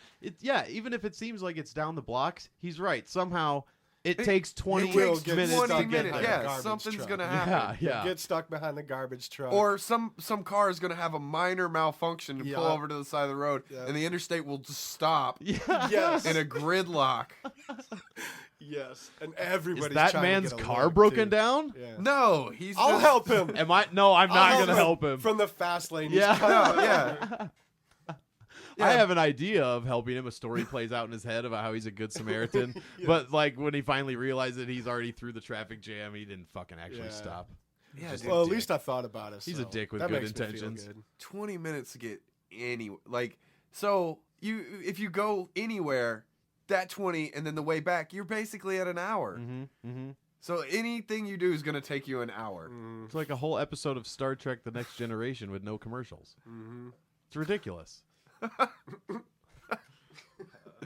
Even if it seems like it's down the blocks, he's right. Somehow it takes 20 it will get minutes 20 to get minutes. there. Yeah, Garbage something's truck. gonna happen. Yeah. Get stuck behind the garbage truck. Or some car is gonna have a minor malfunction and pull Yeah. over to the side of the road, Yeah. and the interstate will just stop Yeah. yes, in a gridlock. yes, and Is everybody's that trying to man's get a car look, broken too. down? Yeah. No, he's I'll just, help him. Am I? No, I'm not going to help him. from the fast lane. He's Yeah. coming. No, yeah. Yeah. I have an idea of helping him. A story plays out in his head about how he's a good Samaritan. But like when he finally realized that he's already through the traffic jam, he didn't fucking actually Yeah. stop. Yeah, dude, Well, at least I thought about it. He's a so dick with that good makes me feel intentions. good. 20 minutes to get anywhere. Like, so if you go anywhere, that 20 and then the way back, you're basically at an hour. So anything you do is going to take you an hour. It's like a whole episode of Star Trek: The Next Generation with no commercials. It's ridiculous.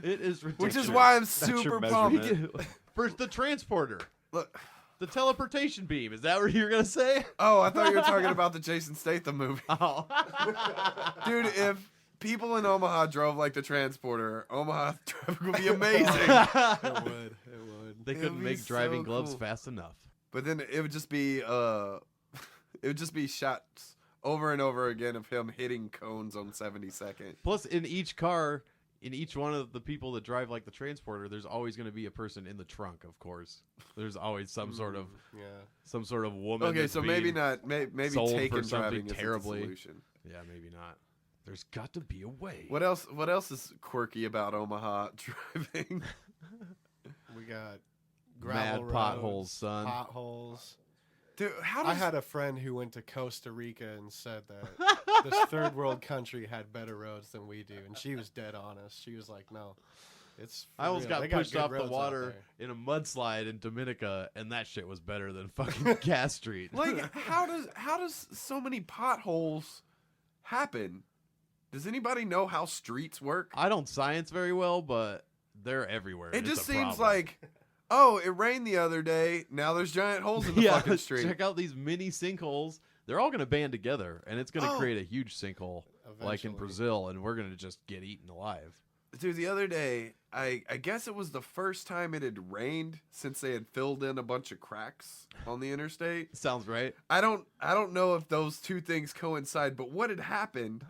It is ridiculous. Which is why I'm That's your super measurement. pumped. For the transporter, Look, the teleportation beam. Is that what you're gonna say? oh, I thought you were talking about the Jason Statham movie. Oh. Dude, if people in Omaha drove like the transporter, Omaha traffic would be amazing. It would. It would. They It couldn't would be make driving so gloves cool. fast enough. But then it would just be shots over and over again of him hitting cones on 72nd. Plus, in each car, in each one of the people that drive like the transporter, there's always going to be a person in the trunk. Of course, there's always some sort of woman. Okay, that's so maybe being- not. Maybe sold for taken something driving isn't terribly. the solution. Yeah, maybe not. There's got to be a way. What else? What else is quirky about Omaha driving? We got Mad gravel roads, potholes, son. Potholes. Dude, how I does had a friend who went to Costa Rica and said that this third world country had better roads than we do, and she was dead honest. She was like, "No, it's." For I almost real. got They pushed good off the roads out water there." in a mudslide in Dominica, and that shit was better than fucking Cass Street. like how does so many potholes happen? Does anybody know how streets work? I don't science very well, but they're everywhere. It and it's just a seems problem. like, oh, it rained the other day. Now there's giant holes in the fucking street. Check out these mini sinkholes. They're all going to band together, and it's going to Oh. create a huge sinkhole, like in Eventually. Brazil, and we're going to just get eaten alive. Dude, the other day, I guess it was the first time it had rained since they had filled in a bunch of cracks on the interstate. Sounds right. I don't know if those two things coincide, but what had happened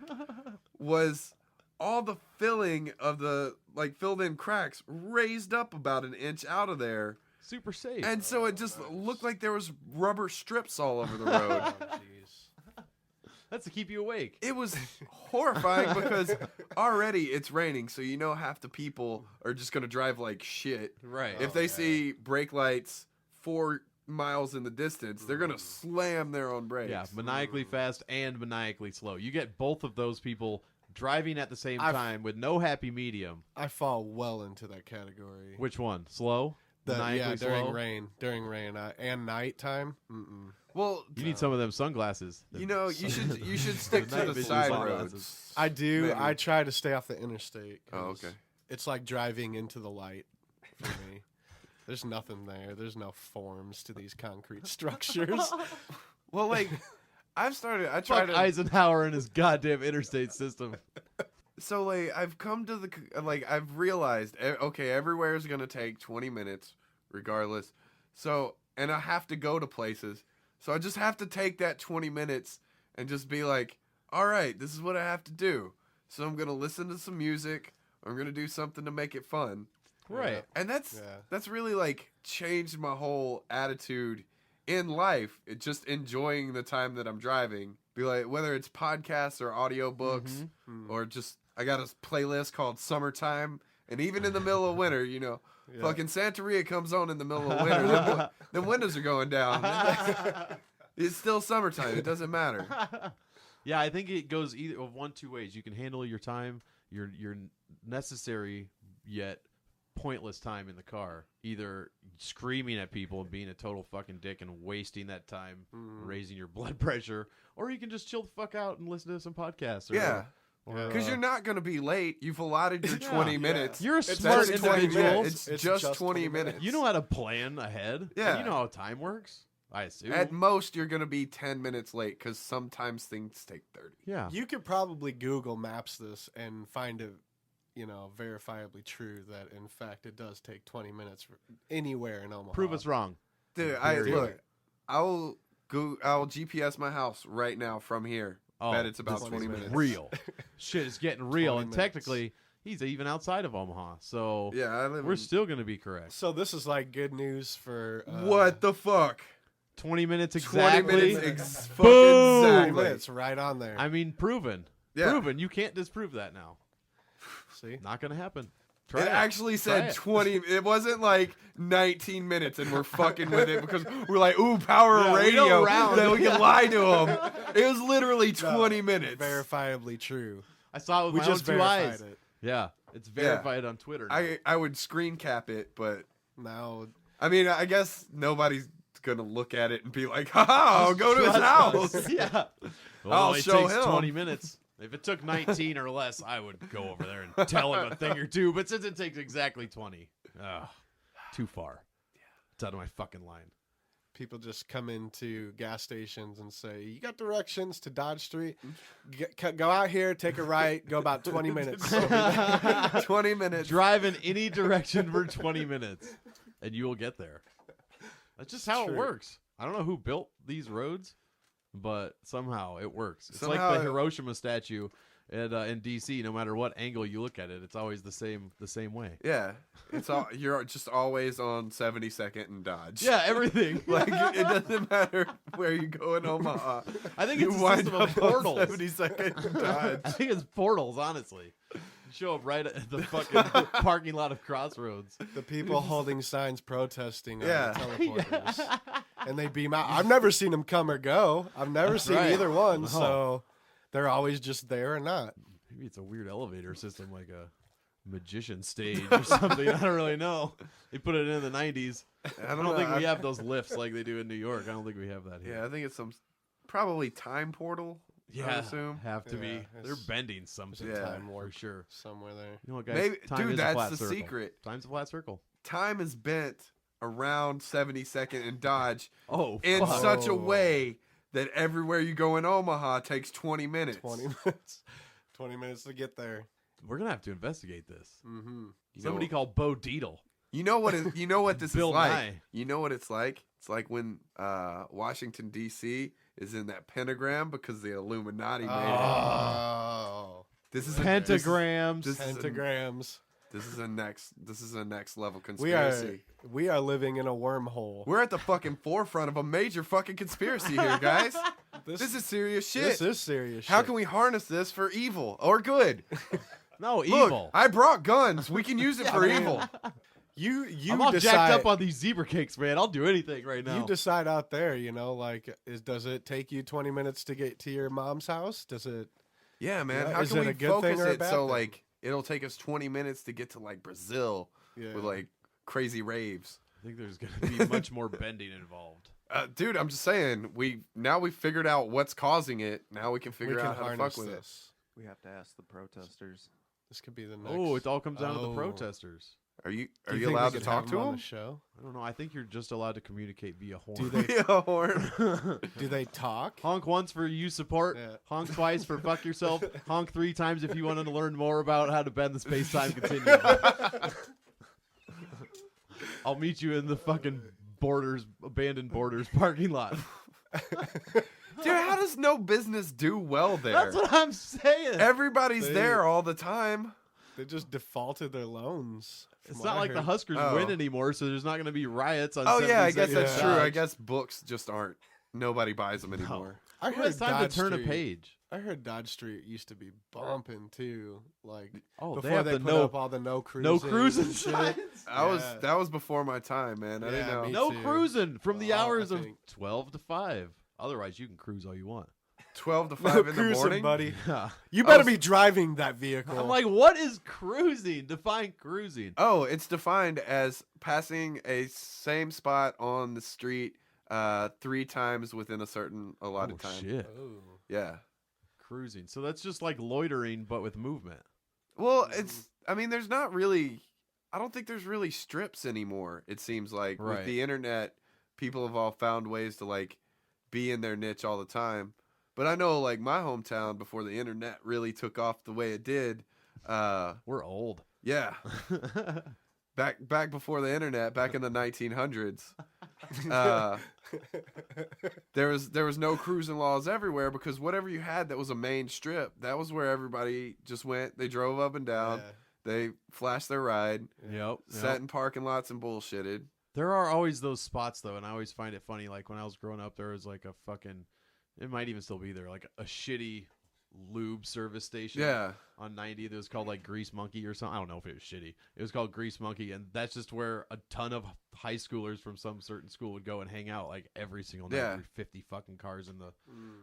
was all the filling of the filled in cracks raised up about an inch out of there. Super safe. And so it just looked like there was rubber strips all over the road. Oh, jeez. That's to keep you awake. It was horrifying because already it's raining, so you know half the people are just going to drive like shit. Right. If they see brake lights 4 miles in the distance, they're going to slam their own brakes. Yeah, maniacally fast and maniacally slow. You get both of those people driving at the same I've- time with no happy medium. I fall well into that category. Which one? Slow? Yeah, Maniacally during slow? rain, and nighttime. Well, You need some of them sunglasses. you know, you should stick to night the vision side sunglasses. roads. I do. Maybe. I try to stay off the interstate. Oh, 'cause okay. It's like driving into the light for me. There's nothing there. There's no forms to these concrete structures. Well, I try Fuck to Eisenhower and his goddamn interstate system. So I've come to the I've realized okay, everywhere is going to take 20 minutes regardless. So, and I have to go to places. So I just have to take that 20 minutes and just be like, "All right, this is what I have to do." So I'm going to listen to some music, or I'm going to do something to make it fun. Right. And that's really changed my whole attitude in life. It just enjoying the time that I'm driving. Be like, whether it's podcasts or audiobooks or just I got a playlist called Summertime, and even in the middle of winter, fucking Santeria comes on in the middle of winter. The windows are going down. It's still summertime. It doesn't matter. Yeah, I think it goes either of two ways. You can handle your time, your necessary yet pointless time in the car, either screaming at people and being a total fucking dick and wasting that time raising your blood pressure, or you can just chill the fuck out and listen to some podcasts. Or, Yeah. or, Because you're not going to be late. You've allotted your 20 minutes. You're a It's smart actually 20 individual. minutes. It's It's just 20 minutes. You know how to plan ahead. Yeah. And you know how time works. I assume. At most, you're going to be 10 minutes late because sometimes things take 30. Yeah. You could probably Google Maps this and find it, verifiably true that in fact it does take 20 minutes anywhere in Omaha. Prove us wrong. Dude, I'll GPS my house right now from here. Oh, Bet it's about this 20 is minutes. Real. Shit is getting real. 20 And minutes. technically, he's even outside of Omaha. So Yeah, I live we're in... still going to be correct. So this is like good news for What the fuck? 20 minutes 20 exactly. minutes Boom! fucking 20 exactly. minutes right on there. I mean, proven. Yeah. Proven. You can't disprove that now. See? Not going to happen. Try It it. actually Try said it. 20. It wasn't like 19 minutes and we're fucking with it because we're like, ooh, power Yeah, we radio don't round. that we can lie to them. It was literally 20 minutes. Verifiably true. I saw it with We my just own two verified eyes. it. Yeah. It's verified on Twitter. Now. I would screen cap it, but Now I mean, I guess nobody's gonna look at it and be like, haha, I'll go to his Trust house. us. Yeah. Well, I'll it show takes him. 20 minutes. If it took 19 or less, I would go over there and tell him a thing or two. But since it takes exactly 20, too far. It's out of my fucking line. people just come into gas stations and say, "You got directions to Dodge Street? Go out here, take a right, go about 20 minutes." 20 minutes. Drive in any direction for 20 minutes, and you will get there. That's just how it True. works. I don't know who built these roads, but somehow it works. It's like Somehow the it- Hiroshima statue in DC. No matter what angle you look at it, it's always the same way. Yeah, it's all you're just always on 72nd and Dodge. Yeah, everything. like it doesn't matter where you go in Omaha. I think You it's a wind system of up on portals. 72nd and Dodge. I think it's portals, honestly. You show up right at the fucking parking lot of Crossroads. The people holding signs protesting on Yeah. the teleporters. And they beam out. I've never seen them come or go. I've never seen right. either one, No. so they're always just there or not. Maybe it's a weird elevator system, like a magician stage or something. I don't really know. They put it in the 90s. I I don't think we have those lifts like they do in New York. I don't think we have that here. Yeah, I think it's some probably time portal. I Yeah, assume. have to Yeah, be. They're it's- bending something. Yeah. Time for warp sure. somewhere there. You know what, guys? Maybe, Time dude, is a that's flat the circle. secret. Time's a flat circle. Time is bent around 72nd and Dodge Oh, in fuck. such a Oh. way that everywhere you go in Omaha takes 20 minutes. 20 minutes. 20 minutes to get there. We're gonna have to investigate this. Mm-hmm. Somebody called Bo Deedle. You know what? You know what this Bill is like. Nye. You know what it's like. It's like when Washington D.C. is in that pentagram because the Illuminati made it. Oh. This is Pentagrams. this is a- Pentagrams. This is a next level We are conspiracy. living in a wormhole. We're at the fucking forefront of a major fucking conspiracy here, guys. This is serious shit. This is serious How shit. can we harness this for evil or good? no, Look, evil. I brought guns. We can use it for evil. You I'm all decide, jacked up on these zebra cakes, man. I'll do anything right now. You decide out there, does it take you 20 minutes to get to your mom's house? Does it? Yeah, man. Yeah, How is can it we a good focus thing or a it bad so thing? like it'll take us 20 minutes to get to like Brazil Yeah. with like crazy raves? I think there's going to be much more bending involved. Dude, I'm just saying, we figured out what's causing it. Now we can we figure can out how to harness fuck with it. this. We have to ask the protesters. This could be the next. Oh, it all comes down to the Oh. protesters. Are you Do you think we allowed to could talk have to them on them? the show? I don't know. I think you're just allowed to communicate via horn. Do they Yeah, horn. do they talk? Honk once for you support. Yeah. Honk twice for fuck yourself. Honk 3 times if you want to learn more about how to bend the space-time continuum. I'll meet you in the fucking abandoned borders parking lot. Dude, how does no business do well there? That's what I'm saying. Everybody's They- there all the time. They just defaulted their loans. It's from not what I like the heard. Huskers Oh. win anymore, so there's not going to be riots on. Oh yeah, I guess 72nd that's and true. I Dodge. guess books just aren't. Nobody buys them anymore. I Who has heard time Dodge to turn Street, a page? I heard Dodge Street used to be bumping too. Like Oh, they before have they the put no up all the no cruising. no cruising and shit. signs. Yeah. That was before my time, man. I didn't Yeah, know. me No too. cruising from the Well, I hours of think- 12 to 5. Otherwise, you can cruise all you want. 12 to No 5 in the cruising, morning. buddy. Yeah. You better was- be driving that vehicle. I'm like, what is cruising? Define cruising. Oh, it's defined as passing a same spot on the street 3 times within a certain allotted time. Shit. Oh. Yeah. Cruising. So that's just like loitering, but with movement. Well, I mean, there's not really, I don't think there's really strips anymore. It seems like Right. with the internet, people have all found ways to like be in their niche all the time. But I know like my hometown before the internet really took off the way it did. We're old. Yeah. Back before the internet, back in the 1900s, there was no cruising laws everywhere because whatever you had that was a main strip, that was where everybody just went. They drove up and down. Yeah. They flashed their ride, Yep. sat in parking lots and bullshitted. There are always those spots though, and I always find it funny. Like when I was growing up, there was like a fucking, it might even still be there, like a shitty lube service station. Yeah. On 90 that was called like Grease Monkey or something. I don't know if it was shitty. It was called Grease Monkey, and that's just where a ton of high schoolers from some certain school would go and hang out like every single night. Yeah. There's 50 fucking cars in the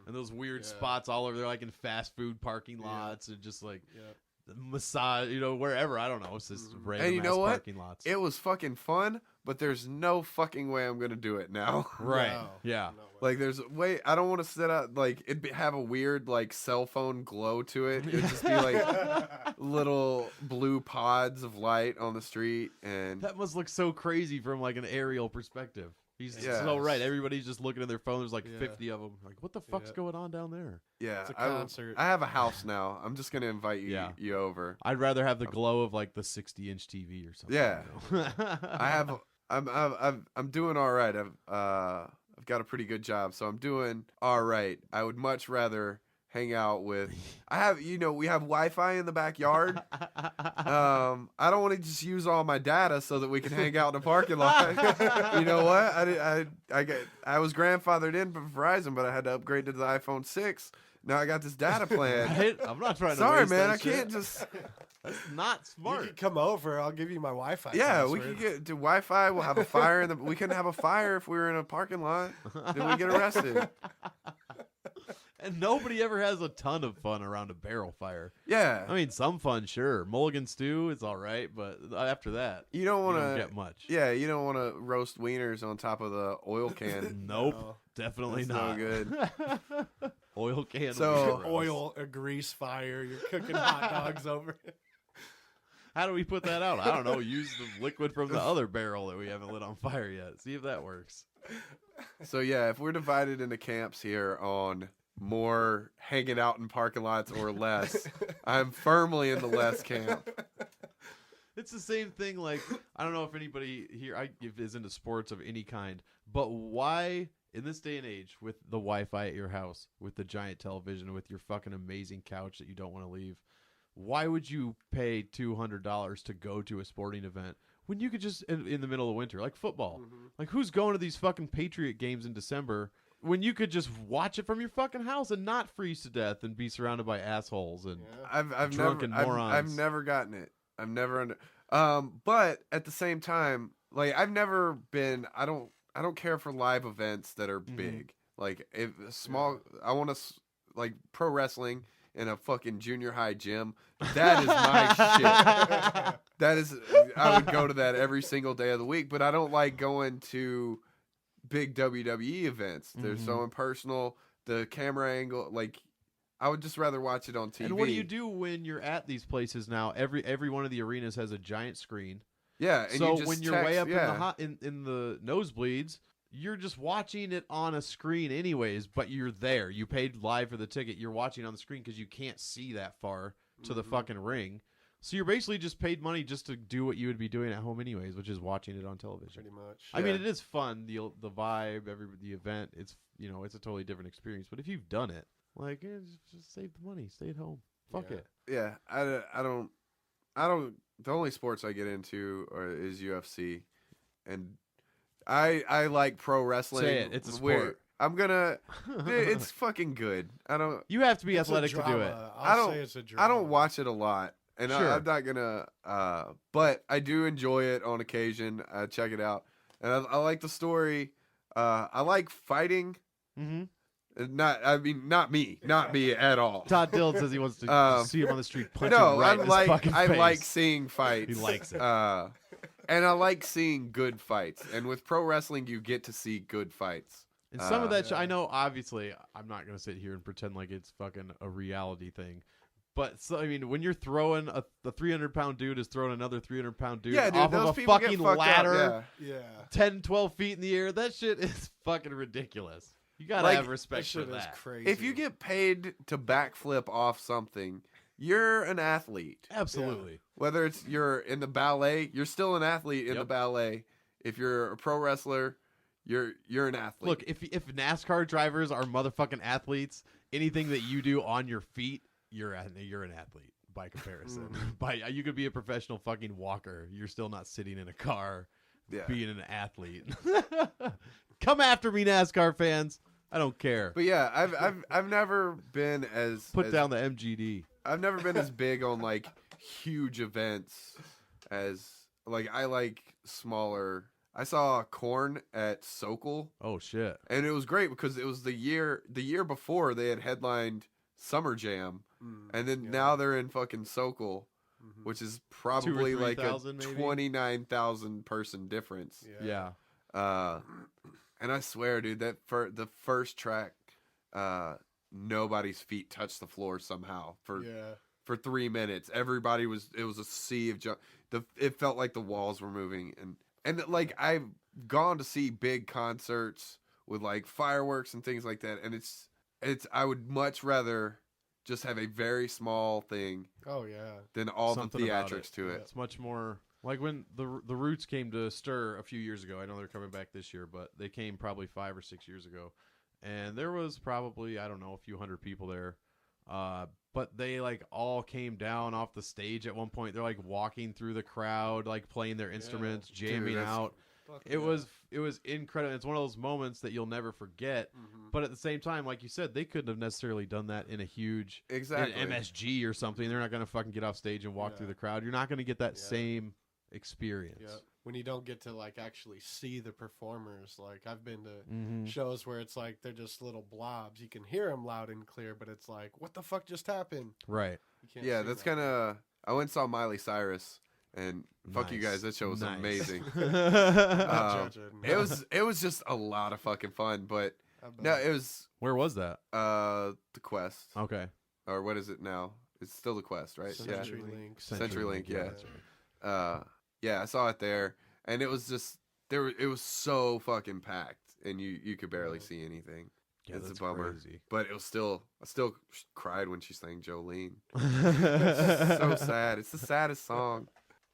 and those weird Yeah. spots all over there, like in fast food parking lots and just like Yeah. the massage, wherever. I don't know. It's just random And you know ass what? parking lots. It was fucking fun, but there's no fucking way I'm gonna do it now. right. No. Yeah. No way. Like there's way I don't want to sit out like have a weird like cell phone glow to it. It'd just be like little blue pods of light on the street and That must look so crazy from like an aerial perspective. He's Yeah. so right. Everybody's just looking at their phone. There's like Yeah. 50 of them. Like, what the fuck's Yeah. going on down there? yeah, It's a I- concert. I have a house now. I'm just gonna invite you Yeah. you over. I'd rather have the glow of like the 60-inch TV or something. Yeah. you know? I have I'm doing all right. I've got a pretty good job, so I'm doing all right. I would much rather hang out with. We have Wi-Fi in the backyard. I don't want to just use all my data so that we can hang out in the parking lot. You know what? I was grandfathered in from Verizon, but I had to upgrade to the iPhone 6. Now I got this data plan. Right? I'm not trying to. Sorry, waste man. that I can't shit. just. That's not You smart. can come over. I'll give you my Wi-Fi. Yeah, we password. could get to Wi-Fi. We'll have a fire in the. We couldn't have a fire if we were in a parking lot. Then we get arrested. And nobody ever has a ton of fun around a barrel fire. Yeah, I mean, some fun, sure. Mulligan stew, it's all right, but after that, you don't you want don't to. get much. Yeah, you don't want to roast wieners on top of the oil can. Nope, No. definitely That's no not. good. Oil can. would So- be gross. Oil, a grease fire. You're cooking hot dogs over it. How do we put that out? I don't know. Use the liquid from the other barrel that we haven't lit on fire yet. See if that works. So yeah, if we're divided into camps here on more hanging out in parking lots or less, I'm firmly in the less camp. It's the same thing. Like, I don't know if anybody here is into sports of any kind, but why in this day and age with the Wi-Fi at your house, with the giant television, with your fucking amazing couch that you don't want to leave, why would you pay $200 to go to a sporting event when you could just in the middle of winter, like football? Like, who's going to these fucking Patriot games in December when you could just watch it from your fucking house and not freeze to death and be surrounded by assholes and I've Drunken never, morons. I've never gotten it. I've never under. But at the same time, like I've never been. I don't care for live events that are big. Like if small, I want to like pro wrestling in a fucking junior high gym. That is my shit. That is, I would go to that every single day of the week. But I don't like going to big WWE events. They're so impersonal. The camera angle, like, I would just rather watch it on TV. And what do you do when you're at these places now? Every one of the arenas has a giant screen. Yeah, and So you just when you're text, way up yeah. in the nosebleeds, you're just watching it on a screen anyways, but you're there. You paid live for the ticket. You're watching on the screen because you can't see that far to the fucking ring. So you're basically just paid money just to do what you would be doing at home anyways, which is watching it on television. Pretty much. I mean, Yeah. it is fun. The vibe, the event. It's it's a totally different experience. But if you've done it, like, just save the money, stay at home. Fuck Yeah. it. Yeah, I don't. The only sports I get into is UFC, and I like pro wrestling. Say it, it's a Where- sport. I'm gonna. It's fucking good. I don't. You have to be It's a athletic to do it. drama. I I'll don't- say it's a I drama. don't watch it a lot, and Sure. I'm not gonna. But I do enjoy it on occasion. I check it out, and I like the story. I like fighting. Mm-hmm. Not me at all. Todd Dylan says he wants to see him on the street punching No, right in his fucking I face. like seeing fights. He likes it. And I like seeing good fights. And with pro wrestling, you get to see good fights. And some of that, I know, obviously, I'm not going to sit here and pretend like it's fucking a reality thing. But, so, I mean, when you're throwing the 300-pound dude is throwing another 300-pound dude Yeah, dude, off those of a people get fucking fucked up, ladder Yeah. 10, 12 feet in the air, that shit is fucking ridiculous. You got to Like, have respect for That shit is that. crazy. If you get paid to backflip off something, you're an athlete. Absolutely. Whether it's you're in the ballet, you're still an athlete in the ballet. If you're a pro wrestler, you're an athlete. Look, if NASCAR drivers are motherfucking athletes, anything that you do on your feet, you're an athlete by comparison. You could be a professional fucking walker. You're still not sitting in a car being an athlete. Come after me, NASCAR fans. I don't care. But yeah, I've never been Put down the MGD. I've never been as big on like huge events as like I like smaller. I saw Korn at Sokol. Oh shit. And it was great because it was the year before they had headlined Summer Jam, and then now they're in fucking Sokol, which is probably like a 29,000 person difference. Yeah. And I swear, dude, that for the first track, nobody's feet touched the floor somehow for 3 minutes. It was a sea of jump. It felt like the walls were moving, and like I've gone to see big concerts with like fireworks and things like that, and it's I would much rather just have a very small thing. Oh yeah. Than all Something the about theatrics to it. It's much more like when the Roots came to Stir a few years ago. I know they're coming back this year, but they came probably 5 or 6 years ago, and there was probably, I don't know, a few hundred people there. But they like all came down off the stage at one point. They're like walking through the crowd, like playing their instruments, jamming out. It was incredible. It's one of those moments that you'll never forget. But at the same time, like you said, they couldn't have necessarily done that in a huge in MSG or something. They're not going to fucking get off stage and walk through the crowd. You're not going to get that same experience. Yeah. When you don't get to like actually see the performers. Like I've been to shows where it's like they're just little blobs. You can hear them loud and clear, but it's like, what the fuck just happened? Right. Yeah, that's kind of. I went and saw Miley Cyrus, and fuck you guys, that show was amazing. It was just a lot of fucking fun, but no, it was. Where was that? The Quest. Okay. Or what is it now? It's still the Quest, right? CenturyLink. CenturyLink, yeah. That's right. Yeah, I saw it there, and it was just it was so fucking packed, and you could barely see anything. Yeah, it's that's a bummer, crazy. but I still cried when she sang Jolene. It's so sad. It's the saddest song.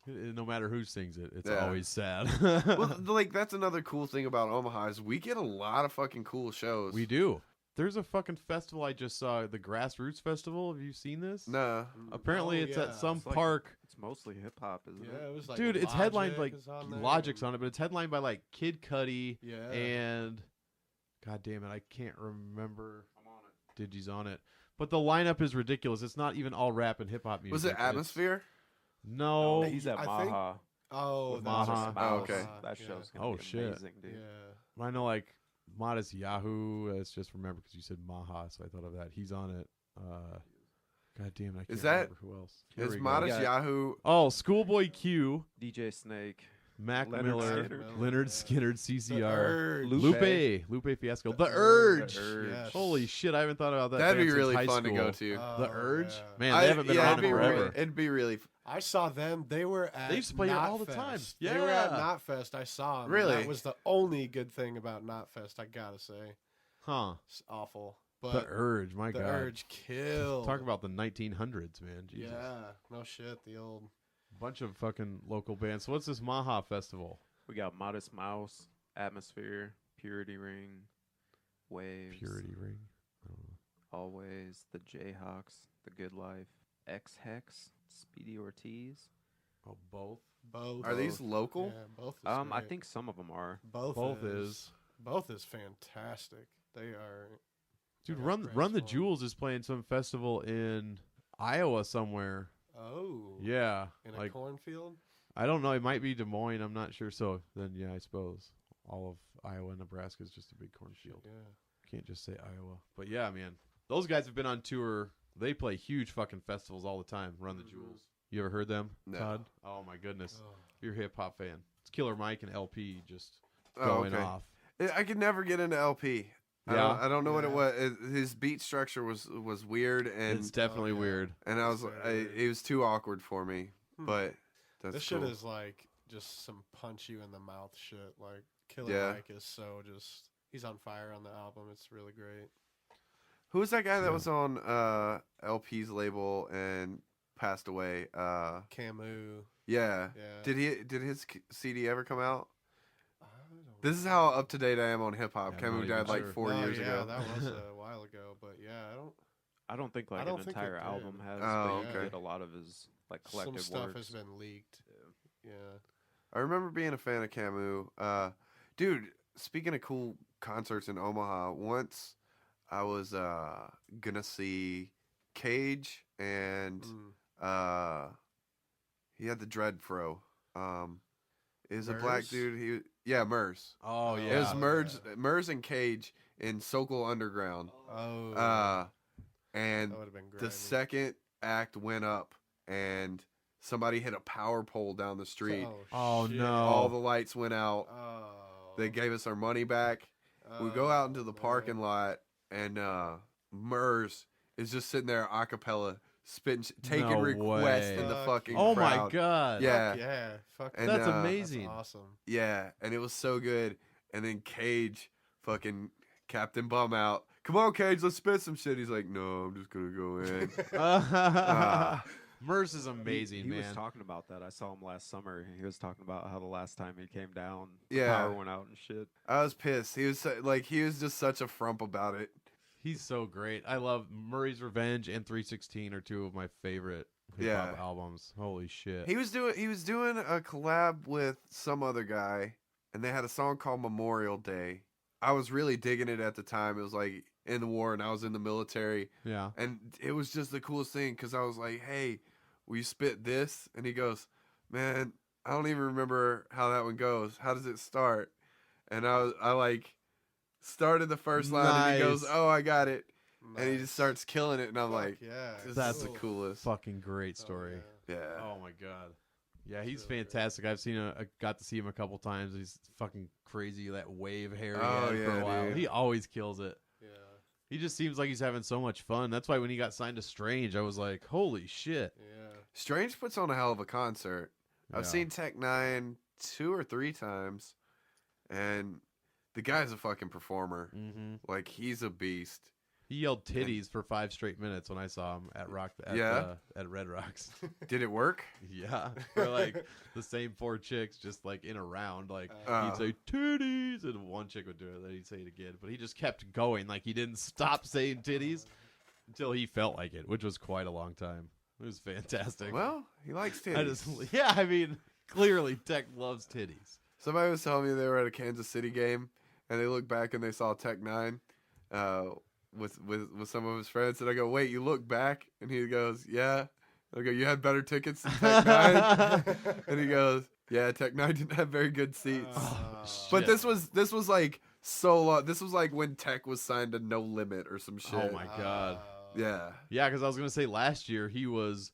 No matter who sings it, it's always sad. Well, like that's another cool thing about Omaha is we get a lot of fucking cool shows. We do. There's a fucking festival I just saw, the Grassroots Festival. Have you seen this? Nah. Apparently it's at some park. It's mostly hip hop, isn't it? Yeah, it was like dude, it's headlined like Logic's on on it, but it's headlined by like Kid Cudi Yeah. and God damn it, I can't remember. I'm on it. Digi's on it. But the lineup is ridiculous. It's not even all rap and hip hop music. Was it Atmosphere? No. He's at Maha. Oh, With that's Maha. what- Oh, okay. That show's gonna be shit. amazing, dude. Yeah. I know like Modest Yahoo. It's just remember because you said Maha, so I thought of that. He's on it. God damn it, I can't Is that- remember who else. Is we go. Modest Yeah. Yahoo? Oh, Schoolboy Q, DJ Snake. Mac Leonard Miller, Skinner. Leonard Yeah. Skinner, The CCR, Urge. Lupe Fiasco, The Urge. Yes. Holy shit, I haven't thought about that. That'd band be since really high fun to school. go to. The Urge, yeah. man, they haven't been yeah, around it'd be forever. it'd be really. I saw them. They were at. They used to play here all the time. Knotfest. They were at Yeah. Knotfest. I saw them. Really? That was the only good thing about Knotfest. I gotta say, Huh? it's awful. But The Urge, my the god. Urge killed. Talk about the 1900s, man. Jesus. Yeah, no shit. The old. Bunch of fucking local bands. So what's this Maha Festival? We got Modest Mouse, Atmosphere, Purity Ring, Waves, Purity Ring. I don't know. Always, the Jayhawks, The Good Life, X Hex, Speedy Ortiz. Oh, both. Both. Are these local? Yeah, both. Is I great. think some of them are. both. Both is. Both is fantastic. They are. Dude, Yeah, Run Grant's the one. Jewels is playing some festival in Iowa somewhere. Oh. Yeah, In a like cornfield. I don't know. It might be Des Moines. I'm not sure. So then, yeah, I suppose all of Iowa and Nebraska is just a big cornfield. Yeah. Can't just say Iowa. But yeah, man, those guys have been on tour. They play huge fucking festivals all the time. Run the Jewels. You ever heard them, No. Todd? Oh my goodness, Oh. you're a hip hop fan. It's Killer Mike and LP just Oh, going okay. off. I could never get into LP. Yeah. I don't know what it Yeah. was. His beat structure was weird, and It's definitely yeah. weird. I was It's very weird. it was too awkward for me. But that's This cool. shit is like just some punch you in the mouth shit. Like Killer Yeah. Mike is so just he's on fire on the album. It's really great. Who was that guy that Yeah. was on LP's label and passed away? Camus. Yeah. Yeah. Did his CD ever come out? I don't This is how up to date I am on hip hop. Yeah, I'm Camus not died even like sure. 4 No, years yeah, ago. that was a while ago. But yeah, I don't think like I don't an think it entire did. album has, Oh, but okay. you get a lot of his like some collective stuff works. has been leaked. Yeah. I remember being a fan of Camus. Dude, speaking of cool concerts in Omaha, once I was gonna see Cage and he had the dread fro. It was a black Murs? dude. Murs. Oh Yeah. It was yeah. Murs and Cage in Sokol Underground. Oh. And that would have been great. the second act went up and somebody hit a power pole down the street. Oh, shit. no. All the lights went out. Oh. They gave us our money back. We go out into the parking lot, and Murs is just sitting there a cappella, spitting, taking No requests way. in the Fuck fucking Oh my crowd. god. Yeah. Yeah. Fuck And, That's uh, amazing. That's awesome. Yeah, and it was so good. And then Cage fucking Captain Bum out. Come on, Cage, let's spit some shit. He's like, no, I'm just going to go in. Ah. Merce is amazing, he man. was talking about that. I saw him last summer. He was talking about how the last time he came down, the Yeah. power went out and shit. I was pissed. He was just such a frump about it. He's so great. I love Murray's Revenge and 316 are two of my favorite hip hop Yeah. albums. Holy shit. He was doing a collab with some other guy, and they had a song called Memorial Day. I was really digging it at the time. It was like in the war, and I was in the military, Yeah. and it was just the coolest thing because I was like, "Hey, will you spit this?" And he goes, "Man, I don't even remember how that one goes. How does it start?" And I like started the first line, and he goes, Nice. "Oh, I got it," and he Nice. just starts killing it, and I'm Fuck like, yeah. "This That's is the cool. coolest." Fucking great Oh, story. yeah. Yeah. Oh my god. Yeah, he's Really great. fantastic. I've seen got to see him a couple times. He's fucking crazy. That wave hair he Oh, had for yeah, a while. dude. He always kills it. Yeah. He just seems like he's having so much fun. That's why when he got signed to Strange, I was like, holy shit. Yeah. Strange puts on a hell of a concert. I've Yeah. seen Tech Nine 2 or 3 times, and the guy's a fucking performer. Mm-hmm. Like, he's a beast. He yelled titties for 5 straight minutes when I saw him at at Red Rocks. Did it work? Yeah, for like the same 4 chicks, just like in a round. Like Uh. he'd say titties, and one chick would do it, then he'd say it again. But he just kept going, like he didn't stop saying titties until he felt like it, which was quite a long time. It was fantastic. Well, he likes titties. I just, yeah, I mean, clearly Tech loves titties. Somebody was telling me they were at a Kansas City game, and they looked back and they saw Tech Nine with some of his friends. And I go, "Wait, you look back?" And he goes, "Yeah." I go, "You had better tickets than Tech Nine?" And he goes, "Yeah, Tech Nine didn't have very good seats." But Shit. this was like so long. This was like when Tech was signed to No Limit or some shit. Oh my god. Yeah. Yeah, because I was gonna say last year he was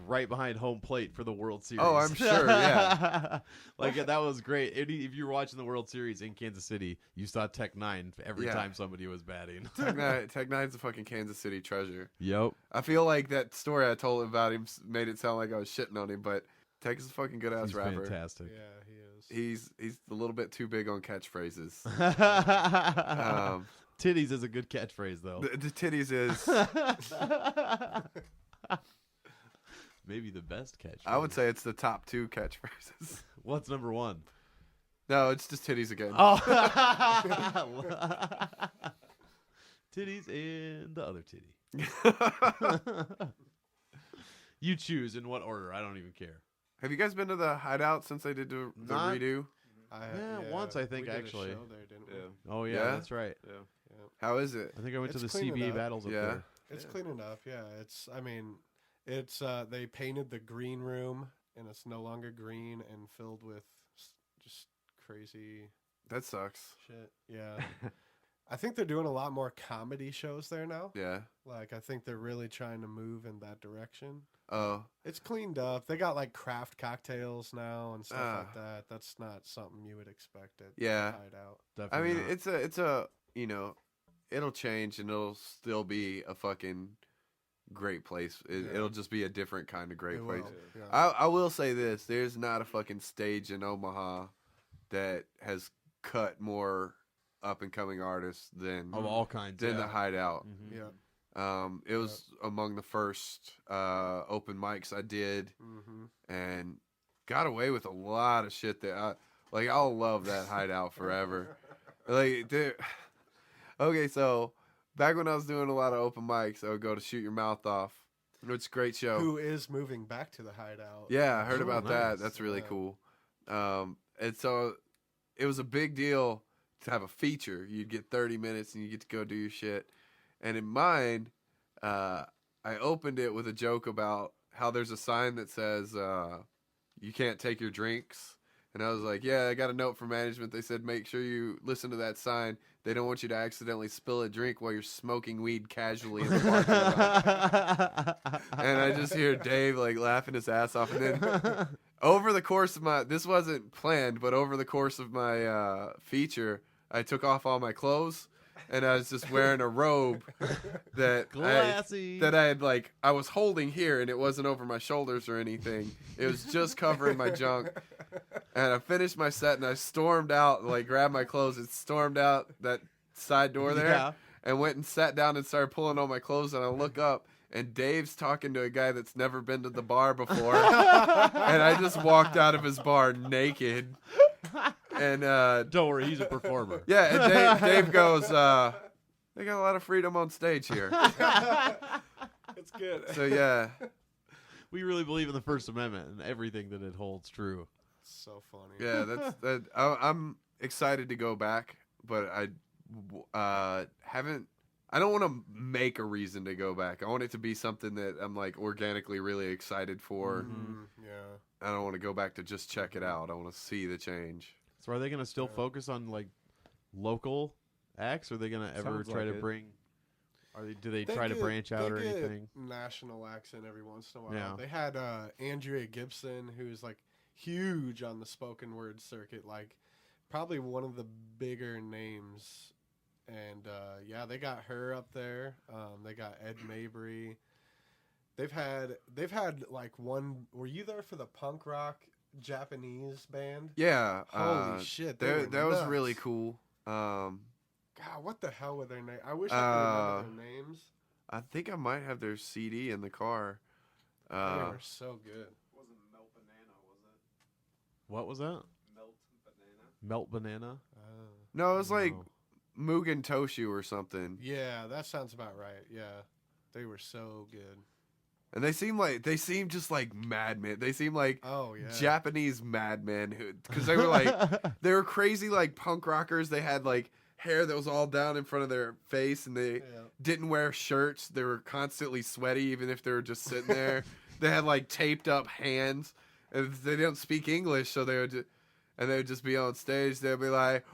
right behind home plate for the World Series. Oh, I'm sure, yeah. Like that was great. If you were watching the World Series in Kansas City, you saw Tech Nine every Yeah. time somebody was batting. Tech Nine's a fucking Kansas City treasure. Yep. I feel like that story I told about him made it sound like I was shitting on him, but Tech is a fucking good ass He's rapper. fantastic. Yeah, he is. He's a little bit too big on catchphrases. Titties is a good catchphrase though. The titties is, Maybe the best catchphrase. I would say it's the top 2 catchphrases. What's number 1? No, it's just titties again. Oh. Titties and the other titty. You choose in what order. I don't even care. Have you guys been to the Hideout since they did the Not- redo? Yeah, once, I think, we did a actually. show there, didn't we? Yeah. Oh yeah, Yeah? that's right. Yeah. How is it? I think I went to It's the clean CBA enough. battles up Yeah. there. It's Yeah. clean enough, yeah. It's they painted the green room and it's no longer green and filled with just crazy That sucks. shit. Yeah. I think they're doing a lot more comedy shows there now. Yeah. Like, I think they're really trying to move in that direction. Oh. It's cleaned up. They got like craft cocktails now and stuff like that. That's not something you would expect at Yeah. Hideout. I Definitely mean, not. it's a it'll change and it'll still be a fucking great place. It'll just be a different kind of great It place. will, yeah. I will say this: there's not a fucking stage in Omaha that has cut more up and coming artists than Of all kinds. than yeah. the Hideout. Mhm. Yeah. It was among the first open mics I did, and got away with a lot of shit that I'll love that Hideout forever. Like, dude, okay, so back when I was doing a lot of open mics, I would go to Shoot Your Mouth Off, which is a great show. Who is moving back to the Hideout? Yeah, I heard Oh, about nice. that. That's really Yeah. cool. And so it was a big deal to have a feature. You'd get 30 minutes and you get to go do your shit. And in mine, I opened it with a joke about how there's a sign that says you can't take your drinks. And I was like, yeah, I got a note from management. They said, make sure you listen to that sign. They don't want you to accidentally spill a drink while you're smoking weed casually in the parking lot. And I just hear Dave like laughing his ass off. And then over the course of this wasn't planned, but over the course of my feature, I took off all my clothes and I was just wearing a robe that Classy. I was holding here and it wasn't over my shoulders or anything. It was just covering my junk. And I finished my set and I stormed out, like grabbed my clothes and stormed out that side door there Yeah. and went and sat down and started pulling on my clothes. And I look up and Dave's talking to a guy that's never been to the bar before. And I just walked out of his bar naked. And Don't worry, he's a performer. yeah, and Dave goes, they got a lot of freedom on stage here. It's good. So yeah, We really believe in the First Amendment and everything that it holds true. So funny. yeah, I'm excited to go back, but I haven't. I don't want to make a reason to go back. I want it to be something that I'm like organically really excited for. Yeah. I don't want to go back to just check it out. I want to see the change. So are they going to still focus on like local acts? Or are they going to ever Sounds try like to it. bring? Do they try to branch out or get anything? National accent every once in a while. Yeah. They had Andrea Gibson, who's like huge on the spoken word circuit, like probably one of the bigger names. And yeah, they got her up there. They got Ed Mabry. They've had like one. Were you there for the punk rock Japanese band? Yeah, Holy shit! They were that was nuts. really cool. God, what the hell were their names? I wish I could remember their names. I think I might have their CD in the car. They were so good. Wasn't Melt Banana, was it? What was that? Melt Banana. Melt banana? No, it was like No. Mugen Toshu or something. Yeah, that sounds about right. Yeah, they were so good. And they seem just like madmen. They seem like Oh yeah, Japanese madmen because they were like they were crazy like punk rockers. They had like hair that was all down in front of their face, and they Yeah. didn't wear shirts. They were constantly sweaty, even if they were just sitting there. They had like taped up hands, and they don't speak English, so they would just be on stage. They'd be like,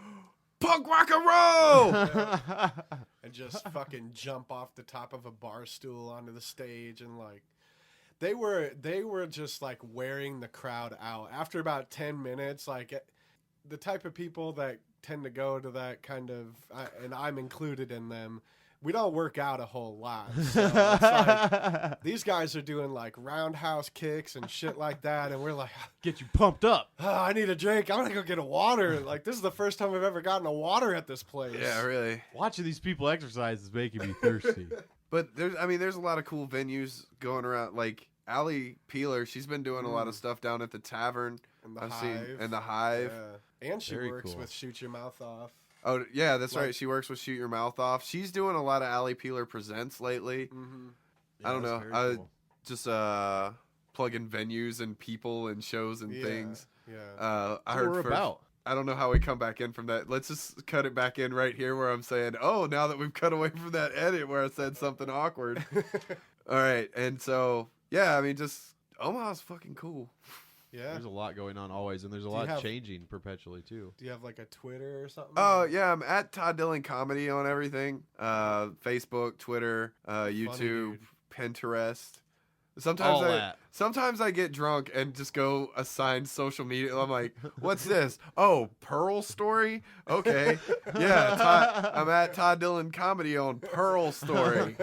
"Punk rock and roll!" and just fucking jump off the top of a bar stool onto the stage, and like they were just like wearing the crowd out. After about 10 minutes, like the type of people that tend to go to that kind of, and I'm included in them, we don't work out a whole lot. So it's like, these guys are doing like roundhouse kicks and shit like that, and we're like, Get you pumped up. oh, I need a drink. I'm gonna go get a water. Like, this is the first time I've ever gotten a water at this place. Yeah, really. Watching these people exercise is making me thirsty. But there's a lot of cool venues going around. Like Allie Peeler, she's been doing a lot of stuff down at the tavern. And the I've Hive. seen and the Hive. Yeah. And she Very works cool. with Shoot Your Mouth Off. Oh yeah, that's Like- right. She works with Shoot Your Mouth Off. She's doing a lot of Allie Peeler Presents lately. Mm-hmm. I don't that's know. very I cool. just plug in venues and people and shows and things. Yeah. I That's heard what we're first. about. I don't know how we come back in from that. Let's just cut it back in right here where I'm saying, oh, now that we've cut away from that edit where I said something awkward. All right, and so yeah, I mean, just Omaha's fucking cool. Yeah. There's a lot going on always, and there's a you lot have- changing perpetually too. Do you have like a Twitter or something? Oh yeah, I'm at Todd Dylan Comedy on everything. Facebook, Twitter, YouTube, dude. Pinterest. All Sometimes I get drunk and just go assign social media. I'm like, what's this? Oh, Pearl Story? Okay. Yeah, I'm at Todd Dylan Comedy on Pearl Story.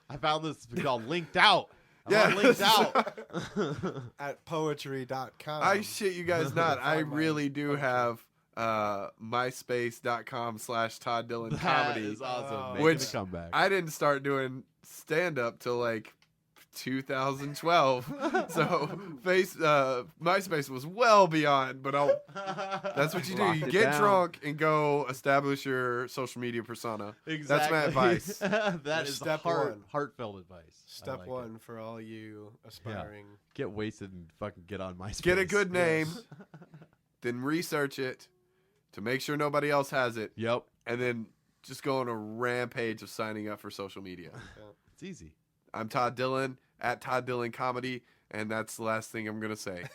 I found this called Linked Out. Yeah. I'm on Linked Out. At poetry.com. I shit you guys not. I Find my really do poetry. have myspace.com/Todd Dylan That Comedy. is awesome. Oh. Making Which a comeback. I didn't start doing stand up till like 2012. So MySpace was well beyond, but that's what you do. Locked You it get down. drunk and go establish your social media persona. Exactly. That's my advice. That is Step one. heartfelt advice. I Step like one for all you aspiring. it. Get wasted and fucking get on MySpace. Get a good name, Yes. then research it to make sure nobody else has it, Yep. and then just go on a rampage of signing up for social media. It's easy. I'm Todd Dylan at Todd Dylan Comedy, and that's the last thing I'm gonna say.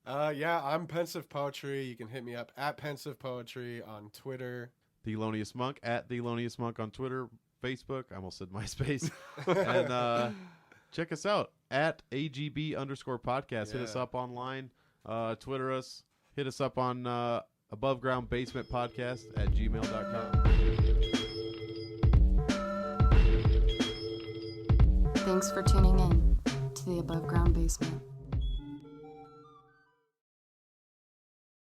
Yeah, I'm Pensive Poetry. You can hit me up at Pensive Poetry on Twitter. The Lonious Monk at The Lonious Monk on Twitter, Facebook. I almost said MySpace. And check us out at AGB_podcast. Hit us Yeah. up online. Twitter us. Hit us up on Above Ground Basement Podcast at gmail.com. Thanks for tuning in to the Above Ground Basement.